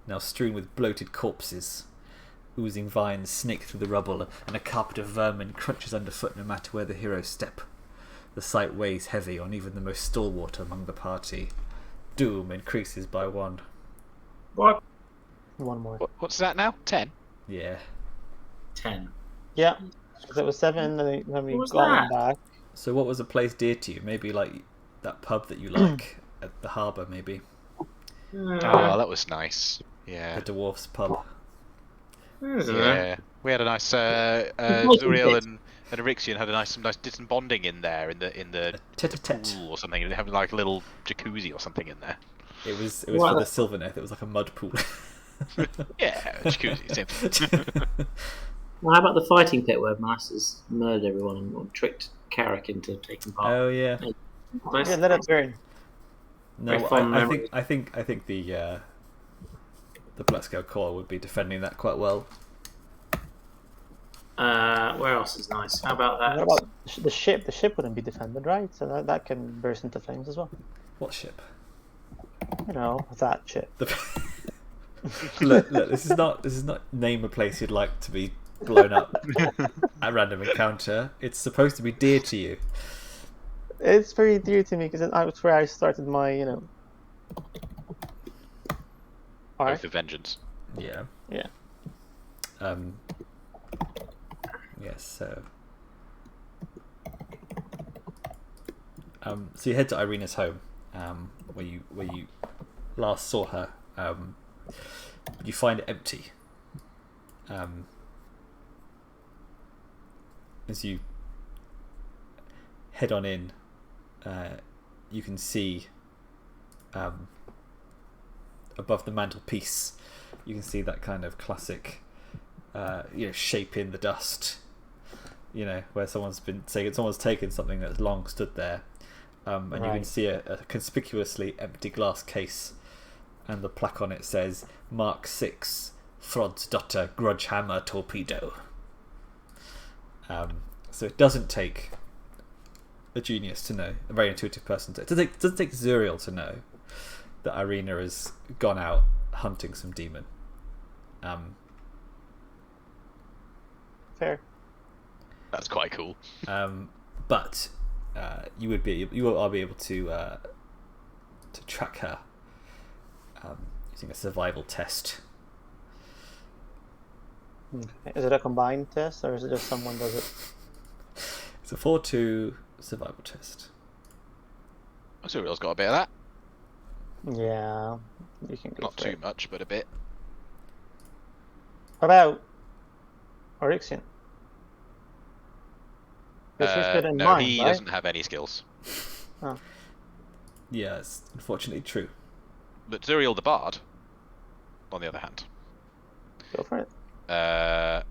now strewn with bloated corpses, Oozing vines snake through the rubble, and a carpet of vermin crunches underfoot no matter where the heroes step. The sight weighs heavy on even the most stalwart among the party. Doom increases by 1. What? One more. What's that now? 10? Yeah. 10. Yeah. So it was 7, then we What was got that? one back. So what was a place dear to you? Maybe like that pub that you like at the harbour, maybe. Oh, that was nice. Yeah. The Dwarf's pub. Yeah. We had a nice Zuriel and Orixion had did some bonding in there in the Tete-a-tete. pool or something. They had like a little jacuzzi or something in there. It was What? for the Sylvaneth. It was like a mud pool. Yeah, a jacuzzi. Same thing. Well, how about the fighting pit where Molasses murdered everyone and tricked Carrich into taking part? Oh yeah. Nice. Yeah, let it burn. No, Very fond memories. I think the Bloodscale Core would be defending that quite well. Where else is nice? How about that? What about the ship? The ship wouldn't be defended, right? So that can burst into flames as well. What ship? You know, that ship. Look, this is not name a place you'd like to be blown up at random encounter. It's supposed to be dear to you. It's very dear to me because that's where I started my, arc. Oath of Vengeance. Yeah. Yeah. Yes. So. So you head to Irina's home, where you last saw her. You find it empty. As you head on in, you can see above the mantelpiece, you can see that kind of classic, shape in the dust. Where someone's taken something that's long stood there, and you can Right. see a conspicuously empty glass case, and the plaque on it says Mark 6 Frod's Dotter Grudge Hammer Torpedo. So it doesn't take a genius to know, a very intuitive person to. It doesn't take Zuriel to know that Irina has gone out hunting some demon. Fair. That's quite cool. But you will be able to track her using a survival test. Okay. Is it a combined test or is it just someone does it? It's a 4-2 survival test. Zuriel's got a bit of that. Yeah, you can go Not for too it. much, but a bit. What about Orixion? Because he's good in No, mind, he right? doesn't have any skills. Oh. Yeah, it's unfortunately true. But Zuriel the Bard, on the other hand, Go for it.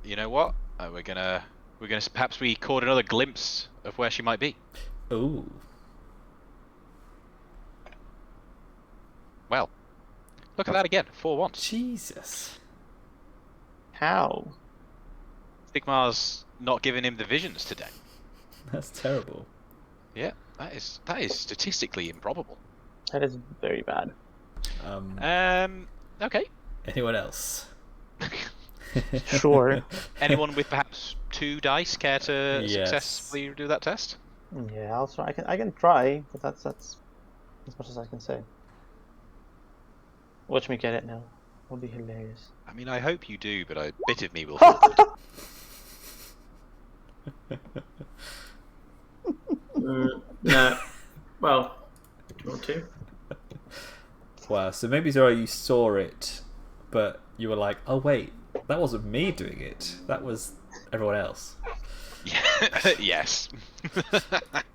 you know what? We're gonna perhaps we caught another glimpse of where she might be. Ooh. Well, look at that again. 4 once. Jesus. How? Sigmar's not giving him the visions today. That's terrible. Yeah, that is statistically improbable. That is very bad. Okay. Anyone else? Sure. Anyone with perhaps 2 dice care to Yes. successfully do that test? Yeah, I'll try. I can try, but that's as much as I can say. Watch me get it now. It'll be hilarious. I mean, I hope you do, but a bit of me will feel good. No. Well, do you want to? Wow, so maybe Zora, you saw it, but you were like, oh wait, that wasn't me doing it. That was everyone else. Yes.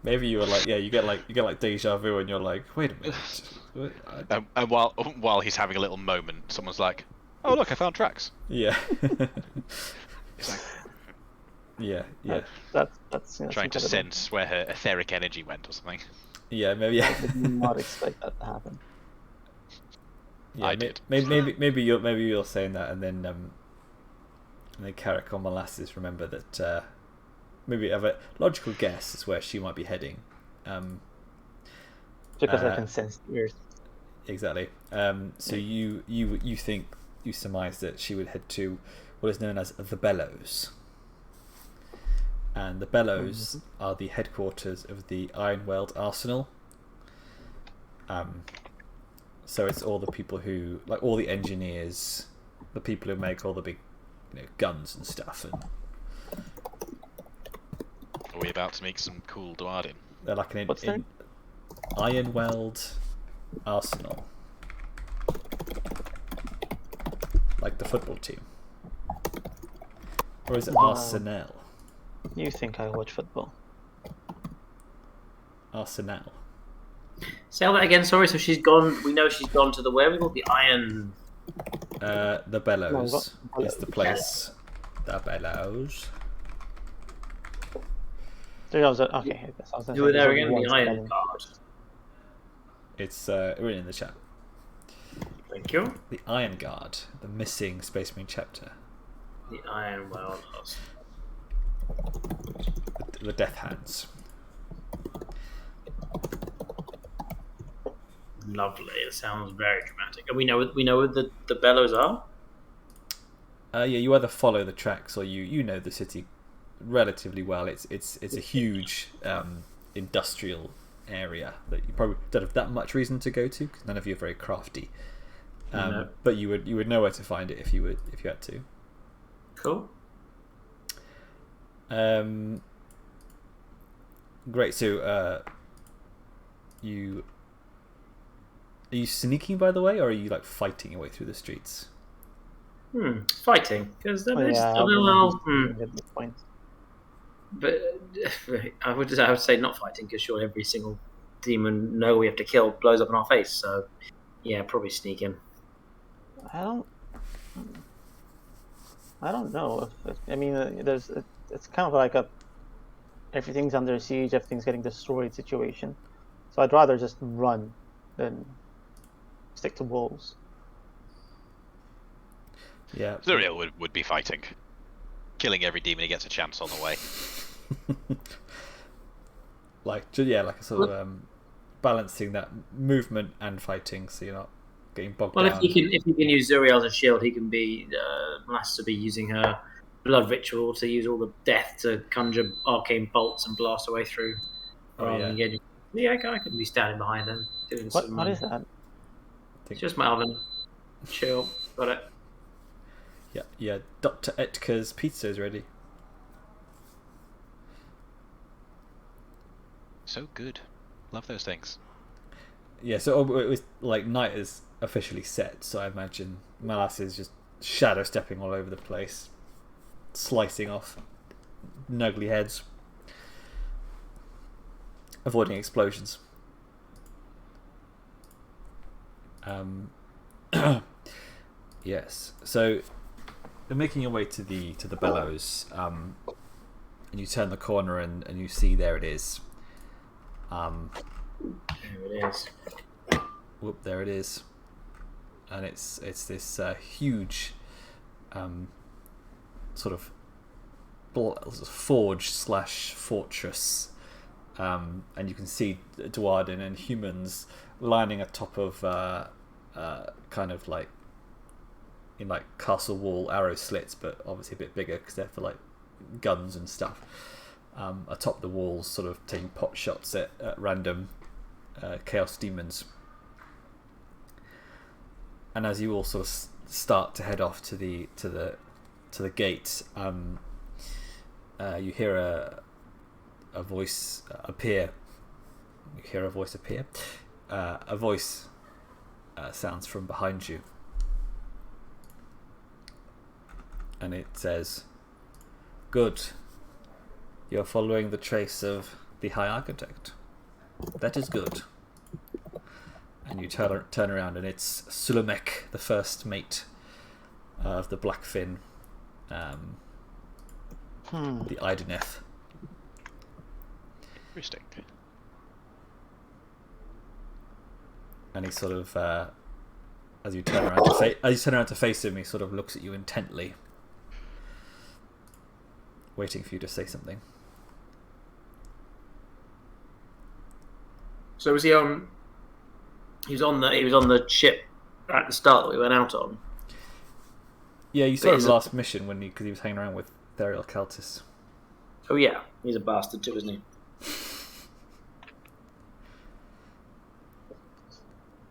Maybe you were like, yeah, you get like deja vu, and you're like, wait a minute. What? And while he's having a little moment, someone's like, "Oh look, I found tracks." Yeah. It's like Yeah. That's trying to incredible. sense where her etheric energy went or something. Yeah, maybe. I did not expect that to happen. Yeah, I did. Maybe you're saying that, and then Carrich or Molasses remember that. Maybe have a logical guess is where she might be heading. Because I can sense the earth. Exactly. So you think, you surmise that she would head to what is known as the Bellows. And the Bellows are the headquarters of the Ironweld Arsenal. So it's all the people who, like all the engineers, the people who make all the big, guns and stuff. And are we about to make some cool Dwarden? they're like an Ironweld Arsenal, like the football team, or is it Arsenal? You think I watch football? Arsenal. Say all that again. Sorry. So she's gone. We know she's gone to the where we got the iron. The Bellows is the place. The Bellows. Okay. You were there again. The Iron Guard. It's written in the chat. Thank you. The Iron Guard, the missing Space Marine chapter. The Iron World. The Death Hands. Lovely. It sounds very dramatic. And we know what the Bellows are. Yeah, you either follow the tracks or you know the city relatively well. It's a huge industrial area that you probably don't have that much reason to go to because none of you are very crafty. No. But you would know where to find it if you had to. Cool. Great. So are you sneaking, by the way, or are you like fighting your way through the streets? Fighting, because Good point. But I would say not fighting, because sure, every single demon we have to kill blows up in our face. So yeah, probably sneaking. I don't know. It's kind of like everything's under siege, everything's getting destroyed situation. So I'd rather just run than stick to walls. Yeah. Zuriel would be fighting. Killing every demon he gets a chance on the way. like a sort of balancing that movement and fighting, so you're not getting bogged down. Well, if you can use Zuriel as a shield, he can be Molasses will be using her blood ritual to use all the death to conjure arcane bolts and blast away through. Yeah, I could be standing behind them doing some. What is that? It's just my oven. Chill, got it. Yeah. Dr. Etka's pizza is ready. So good. Love those things. Yeah, so it was like night is officially set, so I imagine Molasses just shadow stepping all over the place, slicing off Nurgley heads, avoiding explosions. Yes, so you're making your way to the Bellows, and you turn the corner and you see there it is. There it is. Whoop! There it is, and it's this huge, sort of forge/fortress, and you can see Dwarden and humans lining atop of kind of like in like castle wall arrow slits, but obviously a bit bigger because they're for like guns and stuff. Atop the walls, sort of taking pot shots at random chaos demons. And as you all sort of start to head off to the gate, you hear a voice appear. You hear a voice appear. A voice sounds from behind you, and it says, "Good. You're following the trace of the High Architect. That is good." And you turn around, and it's Sulamek, the first mate of the Blackfin, the Ideneth. Interesting. And he sort of, as you turn around to face him, he sort of looks at you intently, waiting for you to say something. So was he on? He was on the ship at the start that we went out on. Yeah, you saw But him is last mission because he was hanging around with Daryl Caltis. Oh yeah, he's a bastard too, isn't he?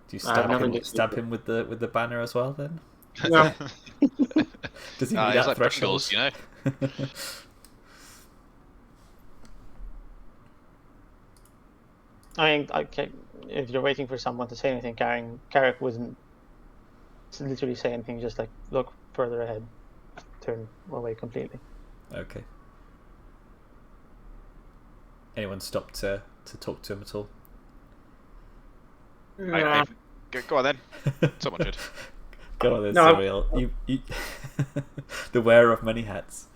Do you nothing to- stab him with the banner as well then? No. Does he meet It's that like threshold? Pringles, you know. I mean, okay, if you're waiting for someone to say anything, Carrich wouldn't literally say anything. Just like look further ahead, turn away completely. Okay. Anyone stop to talk to him at all? Go on then. Someone should. Go on then, No. Zuriel. You the wearer of many hats.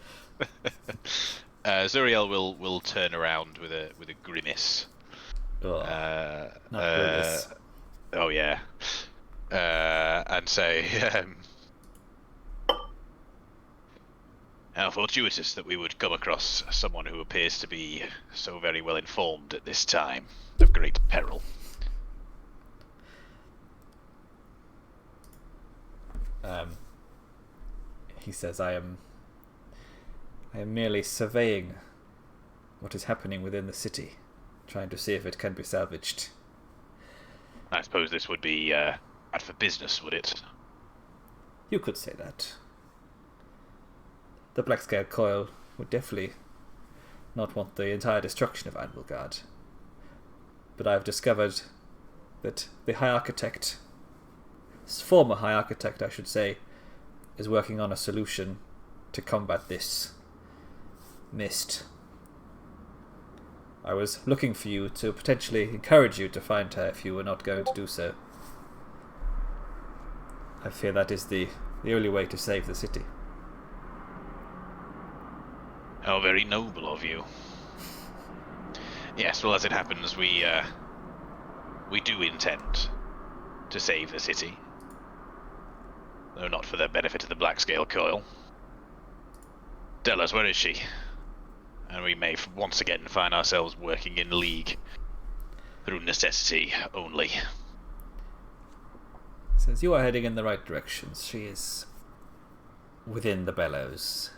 Zuriel will turn around with a grimace. Not grimace. Oh yeah. And say, how fortuitous that we would come across someone who appears to be so very well informed at this time of great peril. He says, I am merely surveying what is happening within the city, trying to see if it can be salvaged. I suppose this would be bad for business, would it? You could say that. The Black Scale Coil would definitely not want the entire destruction of Anvilgard. But I've discovered that the High Architect, former High Architect I should say, is working on a solution to combat this mist. I was looking for you to potentially encourage you to find her if you were not going to do so. I fear that is the only way to save the city. How very noble of you. Yes, well, as it happens, we do intend to save the city. Though not for the benefit of the Black Scale Coil. Tell us, where is she? And we may once again find ourselves working in league through necessity only. Says you are heading in the right direction. She is within the Bellows.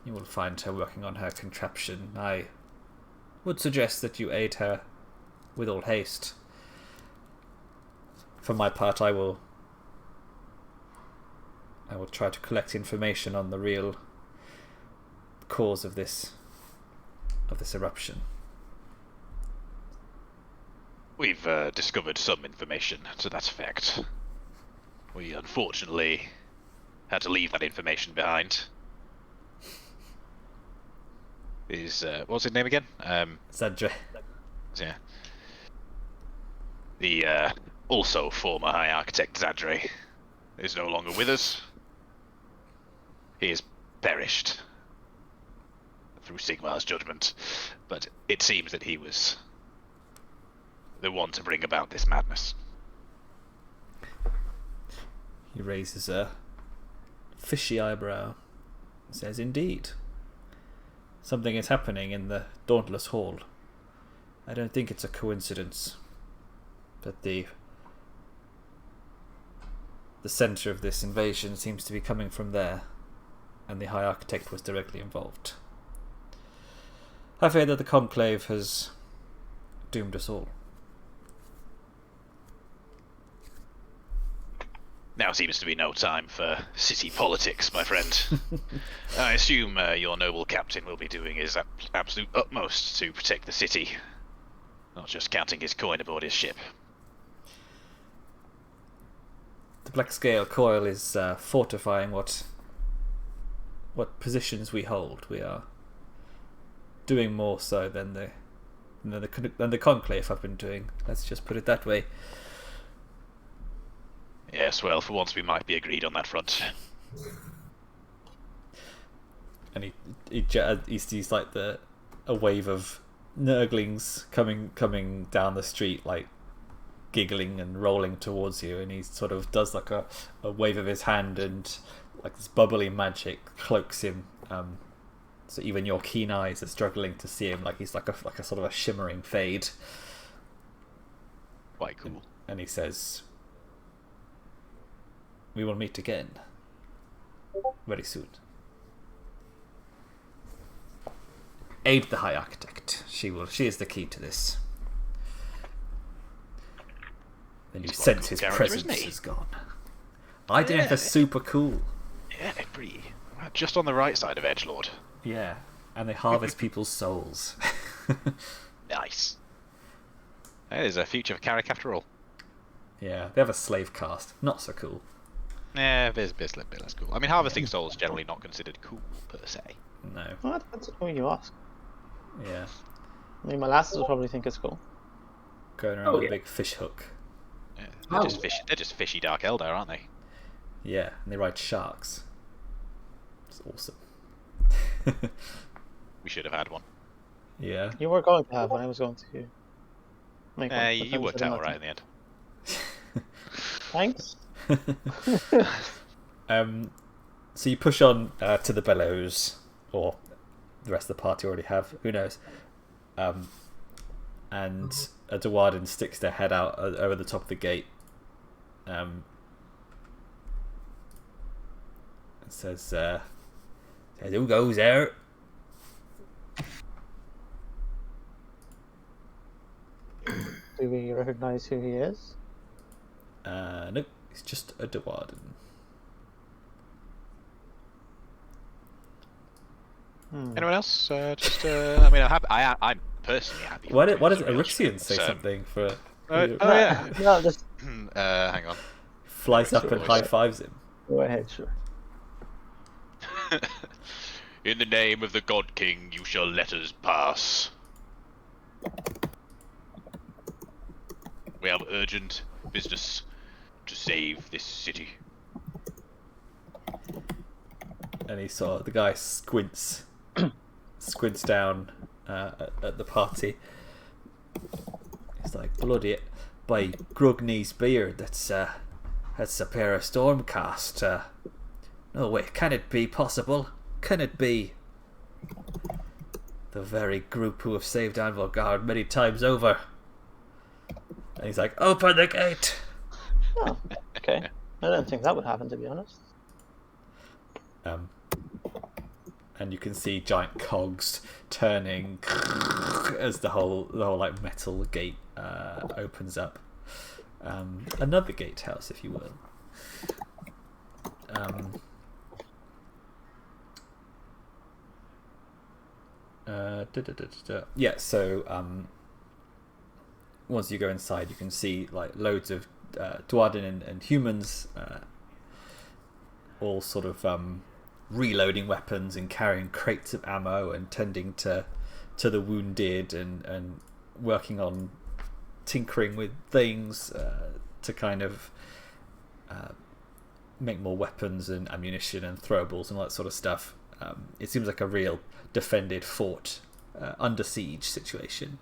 You will find her working on her contraption. I would suggest that you aid her with all haste. For my part, I will try to collect information on the real cause of this eruption. We've discovered some information to that effect. We unfortunately had to leave that information behind. What's his name again? Zadreh. Yeah. The also former High Architect Zadreh is no longer with us. He has perished through Sigmar's judgment, but it seems that he was the one to bring about this madness. He raises a fishy eyebrow and says, indeed. Something is happening in the Dauntless Hall. I don't think it's a coincidence. But the centre of this invasion seems to be coming from there, and the High Architect was directly involved. I fear that the Conclave has doomed us all. Now seems to be no time for city politics, my friend. I assume your noble captain will be doing his absolute utmost to protect the city, not just counting his coin aboard his ship. The Black Scale Coil is fortifying what positions we hold. We are doing more so than the Conclave have been doing. Let's just put it that way. Yes, well, for once we might be agreed on that front. And he sees like a wave of Nurglings coming down the street, like giggling and rolling towards you, and he sort of does like a wave of his hand, and like this bubbly magic cloaks him. So even your keen eyes are struggling to see him. Like he's like a sort of a shimmering fade. Quite cool. And he says, "We will meet again." very soon. Aid the High Architect. She is the key to this. Then you sense his presence is gone. IDF is super cool. Yeah, pretty. Just on the right side of Edgelord. Yeah, and they harvest people's souls. Nice. There's a future for Carrich after all. Yeah, they have a slave caste. Not so cool. Yeah, there's a bit less cool. I mean, harvesting souls generally not considered cool per se. No. Well, that's who you ask. Yeah. I mean, Molasses will probably think it's cool. Going around with a big fish hook. Yeah, they're just fishy Dark Eldar, aren't they? Yeah, and they ride sharks. It's awesome. We should have had one. Yeah. You were going to have one. I was going to make one. You worked out alright in the end. Thanks. So you push on to the Bellows, or the rest of the party already have, who knows. And a Duardin sticks their head out over the top of the gate. And says, who goes there? Do we recognize who he is? Nope, he's just a Duardin. Anyone else? I mean, I'm personally happy. Why does Orixion say something for? Yeah. No, just hang on. Flies up and high fives him. go ahead, sure. In the name of the God King, you shall let us pass. We have urgent business to save this city. And he saw the guy squints down at the party. He's like, bloody it, by Grugny's beard, that's a pair of Stormcast. No way, can it be possible? Can it be? The very group who have saved Anvilgard many times over. And he's like, open the gate! Oh, okay. I don't think that would happen, to be honest. And you can see giant cogs turning as the whole like metal gate opens up. Another gatehouse, if you will. Yeah, so once you go inside, you can see like loads of Duardin and humans, all sort of reloading weapons and carrying crates of ammo and tending to the wounded and working on tinkering with things to kind of make more weapons and ammunition and throwables and all that sort of stuff. It seems like a real defended fort, under siege situation.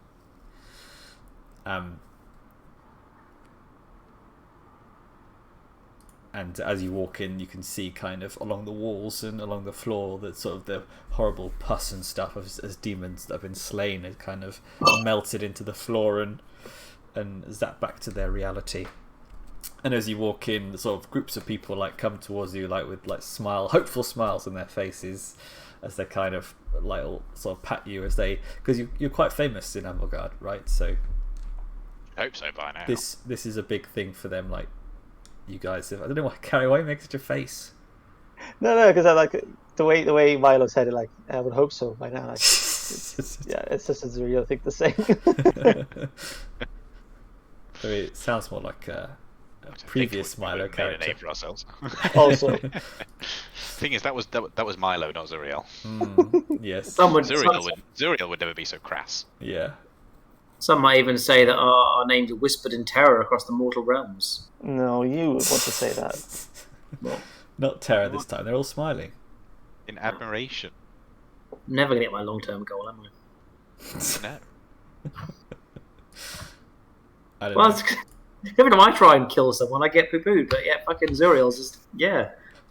And as you walk in, you can see kind of along the walls and along the floor that sort of the horrible pus and stuff as demons that have been slain had kind of melted into the floor and zapped back to their reality. And as you walk in, the sort of groups of people like come towards you like with like hopeful smiles on their faces as they kind of like all sort of pat you as they, because you're quite famous in Anvilgard, right? So I hope so by now. This is a big thing for them. Like you guys, I don't know why Carrie, why you make such a face? No, because I like the way Milo said it. Like I would hope so by now. Like, it's just a Zuriel think the same. I mean, it sounds more like a previous Milo character. Made a name for ourselves. Also, thing is, that was Milo, not Zuriel. Yes. Zuriel would never be so crass. Yeah. Some might even say that our names are whispered in terror across the mortal realms. no, you would want to say that. Well, Not terror this time. They're all smiling. In admiration. never going to get my long-term goal, am I? No. I don't Well, know. every time I try and kill someone, I get poo-pooed. But yeah, fucking Zuriel's just,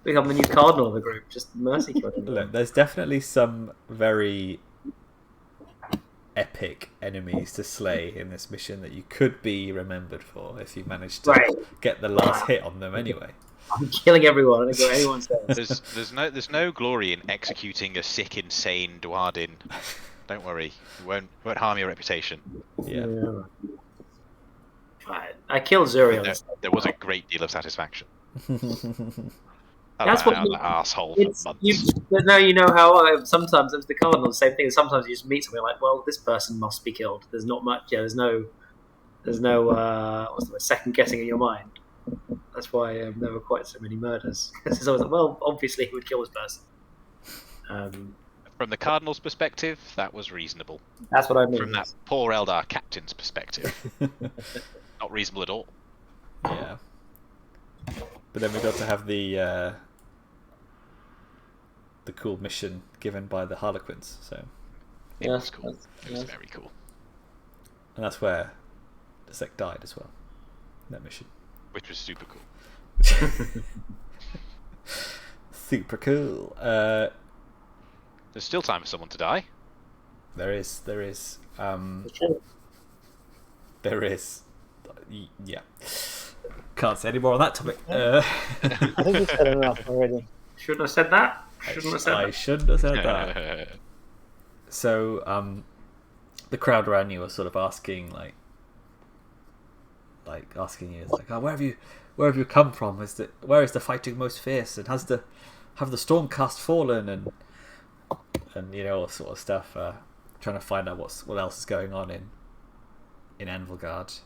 become the new cardinal of the group. Just mercy killing. Look, there's definitely some very epic enemies to slay in this mission that you could be remembered for if you managed to Right. get the last hit on them anyway. I'm killing everyone. I don't go anyone says. There's no glory in executing a sick, insane Dwarden. Don't worry, it won't harm your reputation. Yeah. Right. I killed Zuriel. There was a great deal of satisfaction. That's what that asshole for months. No, you know how sometimes it's the Cardinal, the same thing. Sometimes you just meet somebody like, well, this person must be killed. There's not much. Yeah, there's no what's the word, second guessing in your mind. That's why there were quite so many murders. It's always like, well, obviously he would kill this person. From the Cardinal's perspective, that was reasonable. That's what I mean. From that poor Eldar captain's perspective, not reasonable at all. Yeah. But then we got to have the cool mission given by the Harlequins, so it was cool. It was very cool. And that's where the sect died as well. That mission, which was super cool. Super cool. There's still time for someone to die. There is. Yeah. Can't say any more on that topic. I think you said enough already. Shouldn't have said that. I shouldn't have said that. So, the crowd around you was sort of asking, asking you, oh, where have you come from? Where is the fighting most fierce? And have the Stormcast fallen? And all sort of stuff. Trying to find out what else is going on in Anvilgard.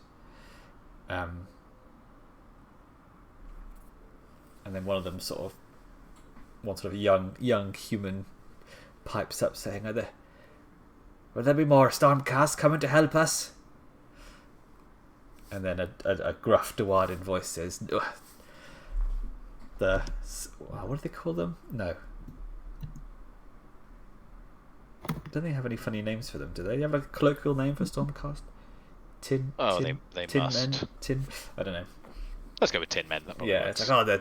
And then one sort of young human pipes up saying, will there be more Stormcast coming to help us? And then a gruff Dwarden voice says, what do they call them? No. Don't they have any funny names for them? Do they have a colloquial name for Stormcast? They must. I don't know. Let's go with Tin Men. Yeah, it's like,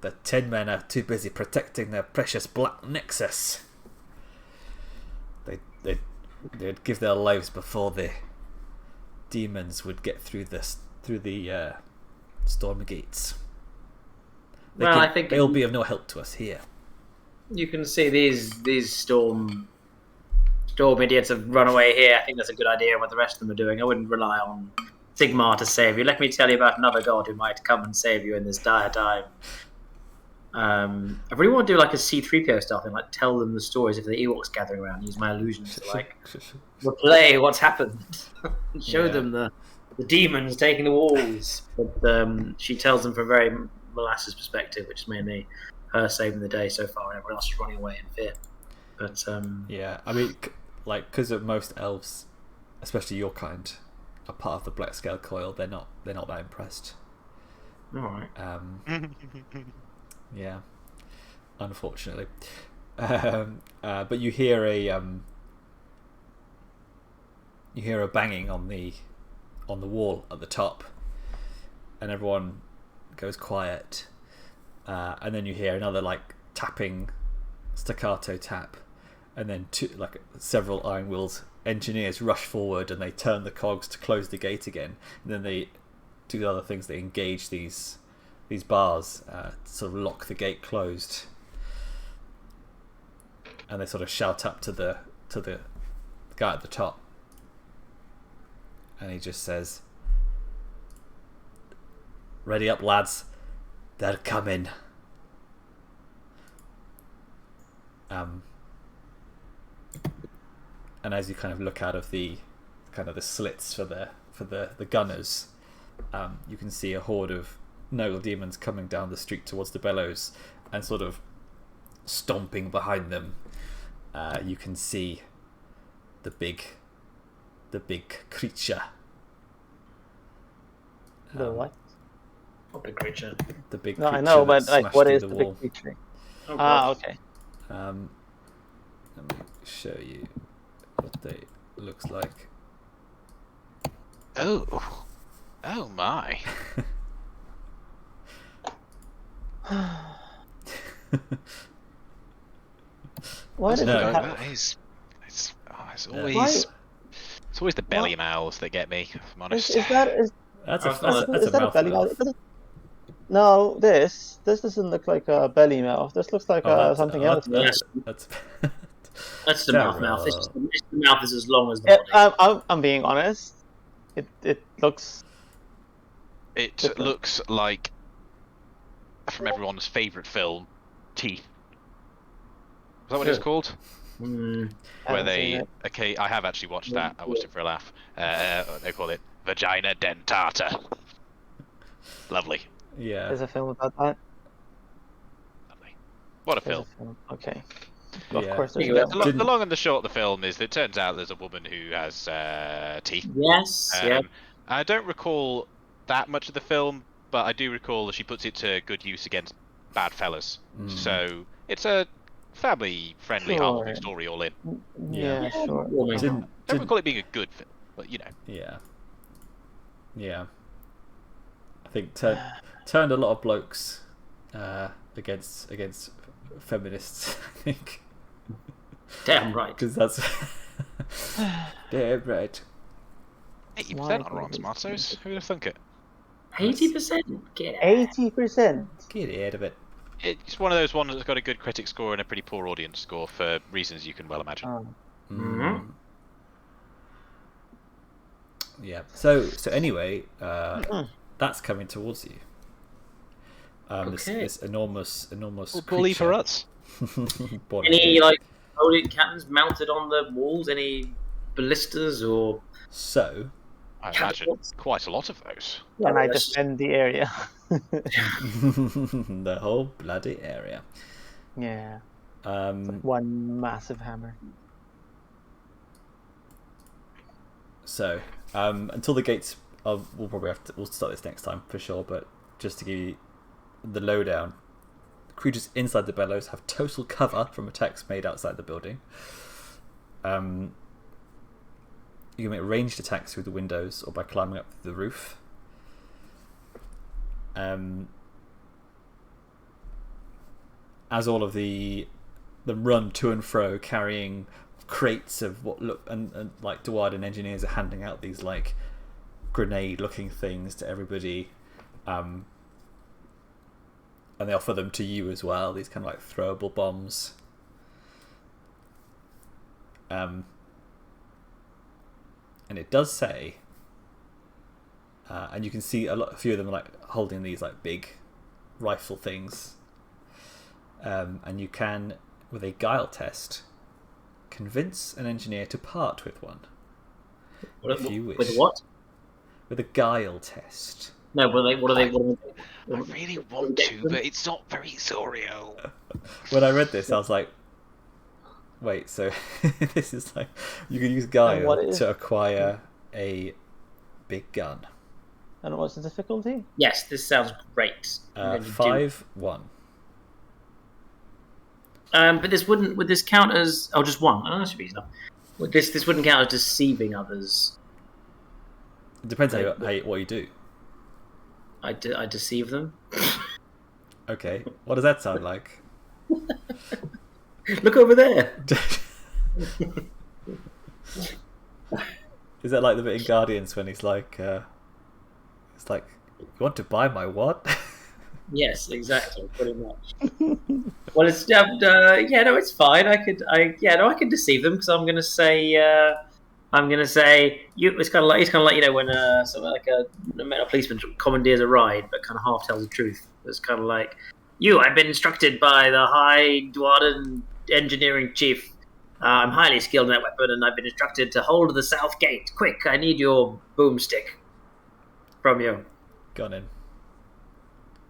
the Tin Men are too busy protecting their precious Black Nexus. They'd give their lives before the demons would get through the storm gates. I think they'll be of no help to us here. You can see these storm idiots have run away here. I think that's a good idea what the rest of them are doing. I wouldn't rely on Sigmar to save you. Let me tell you about another god who might come and save you in this dire time. I really want to do like a C-3PO stuff and like tell them the stories of the Ewoks gathering around, use my illusions to like replay what's happened. Show them the demons taking the walls. But she tells them from a very Molasses perspective, which is mainly her saving the day so far and everyone else is running away in fear. But yeah, I mean, because of most elves, especially your kind, are part of the Black Scale Coil, they're not that impressed. Alright. Yeah, unfortunately. But you hear a banging on the wall at the top, and everyone goes quiet. And then you hear another tapping, staccato tap, and then several Iron Will's engineers rush forward and they turn the cogs to close the gate again. And then they do other things. They engage these bars to sort of lock the gate closed, and they sort of shout up to the guy at the top, and he just says, "Ready up, lads. They're coming." And as you kind of look out of the slits for the gunners, you can see a horde of Nurgle demons coming down the street towards the Bellows, and sort of stomping behind them. You can see the big creature. The what? What big creature? The big No, creature I know, that but smashed what through is the the wall. big creature? Oh, okay. Let me show you what they looks like. Oh my! Why did No. it happen? It's always the belly mouths that get me. If I'm honest. Is that That's a Is mouthful. that a belly mouth? No, this doesn't look like a belly mouth. This looks like something else. That's That's the Daryl. mouth. It's just the mouth is as long as the body. I'm being honest. It looks. It Different. looks like from everyone's favourite film, Teeth. Is that what it's called? Mm. Where Haven't seen they it. okay, I have actually watched that. I watched it for a laugh. They call it vagina dentata. Lovely, Yeah. There's a film about that. lovely. What a There's film. a film. Okay. Yeah. Of course, there's Yeah. a The, film. the long and the short of the film is that it turns out there's a woman who has teeth. Yes. Yeah. I don't recall that much of the film, but I do recall that she puts it to good use against bad fellas. So it's a family-friendly, Sure. heartwarming story all in. Yeah, sure. Didn't, Don't recall it being a good film, but you know. Yeah. I think turned a lot of blokes against feminists. I think Damn right. because that's damn right. 80% on Rotten Tomatoes. Who would have thunk it? 80%. Get out. 80%. Get out of it. It's one of those ones that's got a good critic score and a pretty poor audience score for reasons you can well imagine. Mhm. Yeah. So anyway, that's coming towards you. Okay. This enormous Bully for creature. us. Bonnh. Any like defoliant cannons mounted on the walls? Any ballistas or? So I imagine quite a lot of those. And I defend the area. the whole bloody area. Yeah. Um, One massive hammer. So, until the gates, we'll start this next time for sure. But just to give you the lowdown, creatures inside the Bellows have total cover from attacks made outside the building. You can make ranged attacks through the windows or by climbing up the roof. As all of them run to and fro carrying crates of what look and like Dwarden engineers are handing out these like grenade looking things to everybody, and they offer them to you as well, these kind of like throwable bombs. And it does say, and you can see a few of them like holding these like big rifle things, and you can, with a guile test, convince an engineer to part with one. If you wish. With what? With a guile test. No, what are they? I really want to, but it's not very Zuriel. When I read this, I was like, wait, so this is like, you can use guile to acquire a big gun. And what's the difficulty? Yes, this sounds great. 5-1. But would this count as? Oh, just one. Oh, that should be enough. This wouldn't count as deceiving others. It depends what you do. I deceive them. Okay, what does that sound like? Look over there. Is that like the bit in Guardians when he's like, it's like, you want to buy my what? Yes, exactly, pretty much. Well, it's it's fine. I could deceive them because I'm gonna say you. It's kind of like when something like a metal policeman commandeers a ride, but kind of half tells the truth. It's kind of like I've been instructed by the High Dwarden Engineering Chief. I'm highly skilled in that weapon, and I've been instructed to hold the south gate. Quick, I need your boomstick from you. Gone in.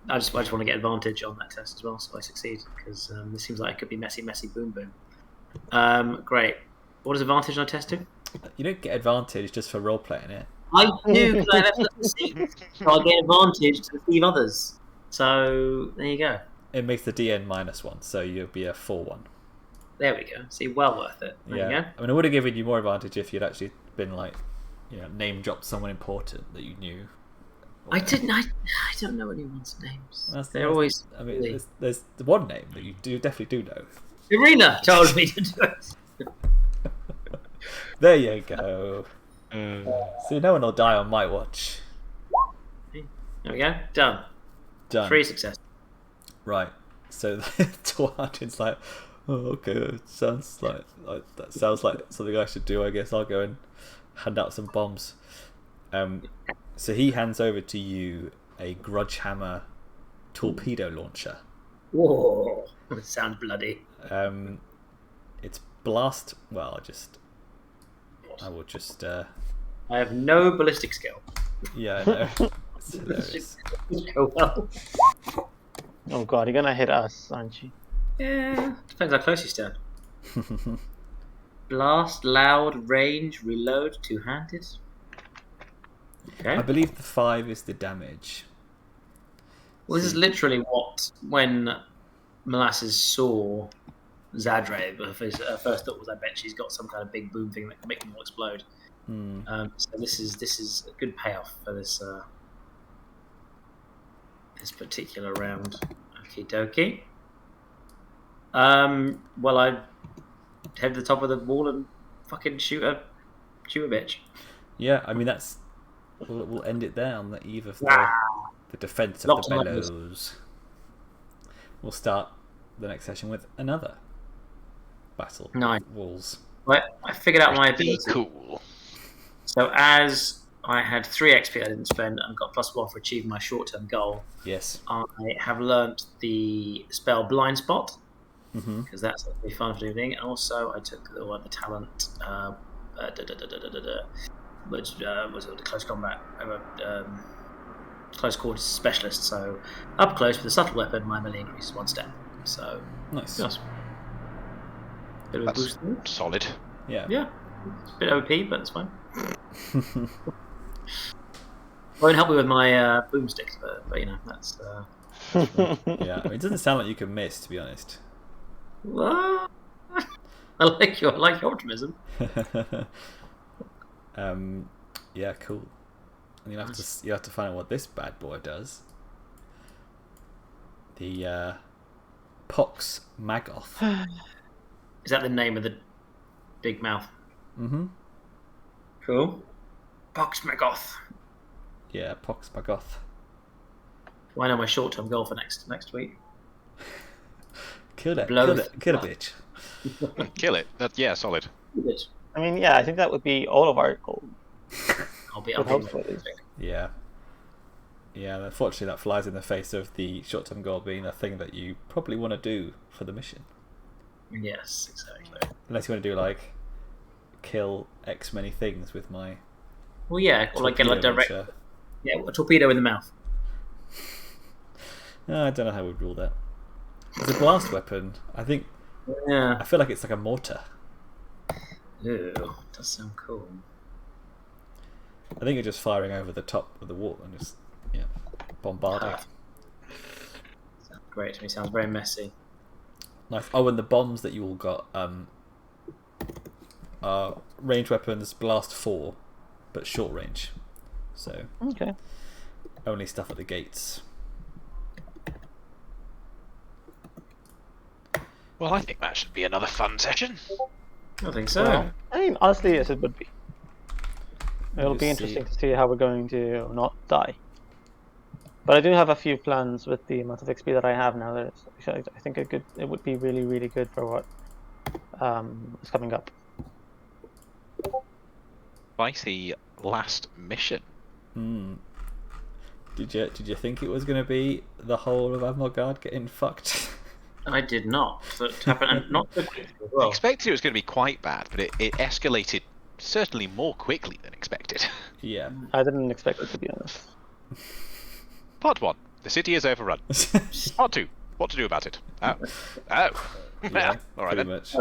I just want to get advantage on that test as well, so I succeed, because this seems like it could be messy, boom, boom. Great. What does advantage on a test do? You don't get advantage just for role playing it. I do, because I left the deceive. So I get advantage to deceive others. So there you go. It makes the DN -1, so you'll be a 4-1. There we go. See, well worth it. There you go. I mean, it would have given you more advantage if you'd actually been like, name dropped someone important that you knew. I didn't. I don't know anyone's names. They're always. I mean, there's the one name that you definitely do know. Irina told me to do it. There you go. See, no one will die on my watch. There we go. Done. Done. 3 success. Right. So the Dwarven's like, oh, okay, sounds like that sounds like something I should do. I guess I'll go and hand out some bombs. So he hands over to you a Grudge Hammer torpedo launcher. Whoa, that sounds bloody. It's blast. Well, I will just. I have no ballistic skill. Yeah, I know. It's hilarious. Oh well. Oh god, you're gonna hit us, aren't you? Yeah, depends how close you stand. Blast, loud, range, reload, two-handed. Okay. I believe the 5 is the damage. Well, this is literally what, when Molasses saw Zadreh, her first thought was, I bet she's got some kind of big boom thing that can make them all explode. So this is a good payoff for this this particular round. Okie dokie. Well, I head to the top of the wall and fucking shoot a bitch. Yeah, I mean we'll end it there on the eve of the defense of the Bellows. We'll start the next session with another battle. Nice. Walls. Well, I figured out my ability. Cool. So as I had 3 XP I didn't spend and got +1 for achieving my short-term goal, Yes. I have learnt the spell Blind Spot, Mm-hmm. because that's going to be fun for the evening. And also I took the talent, which was the close combat, close quarters specialist. So up close with a subtle weapon, my melee increases 1 step. So Nice. yes. Bit of a boost there. Solid. Yeah. Yeah, it's a bit OP, but it's fine. Won't help me with my boomstick, but you know, that's. Yeah. I mean, it doesn't sound like you can miss, to be honest. What? I like your optimism. Yeah, cool. And you'll have to find out what this bad boy does. The Pox Magoth. Is that the name of the big mouth? Mm-hmm. Cool. Pox Magoth. Yeah, Pox Magoth. Well, I know my short-term goal for next week. Kill it. Blow Kill a bitch. Kill it. Yeah, solid. Good. I mean, yeah, I think that would be all of our goals. I'll be Would hope so, at least. Yeah. Yeah, unfortunately that flies in the face of the short-term goal being a thing that you probably want to do for the mission. Yes, exactly. Unless you want to do, like, kill X many things with my... Well, yeah, or like get like direct. launcher. Yeah, a torpedo in the mouth. No, I don't know how we'd rule that. It's a blast weapon. I think... Yeah. I feel like it's like a mortar. Ew, does sound cool. I think you're just firing over the top of the wall and just, bombarding. Sounds great to me. Sounds very messy. Nice. Oh, and the bombs that you all got are range weapons, blast 4, but short range. So Okay. only stuff at the gates. Well, I think that should be another fun session. I think so. Well, I mean, honestly, yes, it would be. It'll Just be interesting to see how we're going to not die. But I do have a few plans with the amount of XP that I have now. That I think it would be really, really good for what is coming up. Spicy last mission. Did you think it was going to be the whole of Avmorgard getting fucked? I did not. That happened, and not so quickly as I well. expected it was going to be quite bad, but it escalated certainly more quickly than expected. Yeah. I didn't expect it, to be honest. Part 1. The city is overrun. Part 2. What to do about it. Oh. Yeah, All right pretty then. much.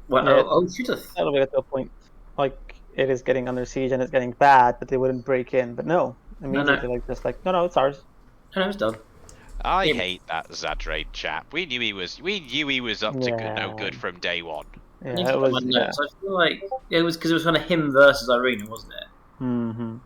Well, Yeah. shooteth. That'll get to a point like it is getting under siege and it's getting bad, but they wouldn't break in. But no, immediately no, it's ours. No, it's done. I hate that Zadreh chap. We knew he was up to no good from day one. Yeah, it was. I feel like it was because it was kind of him versus Irina, wasn't it? Mm-hmm.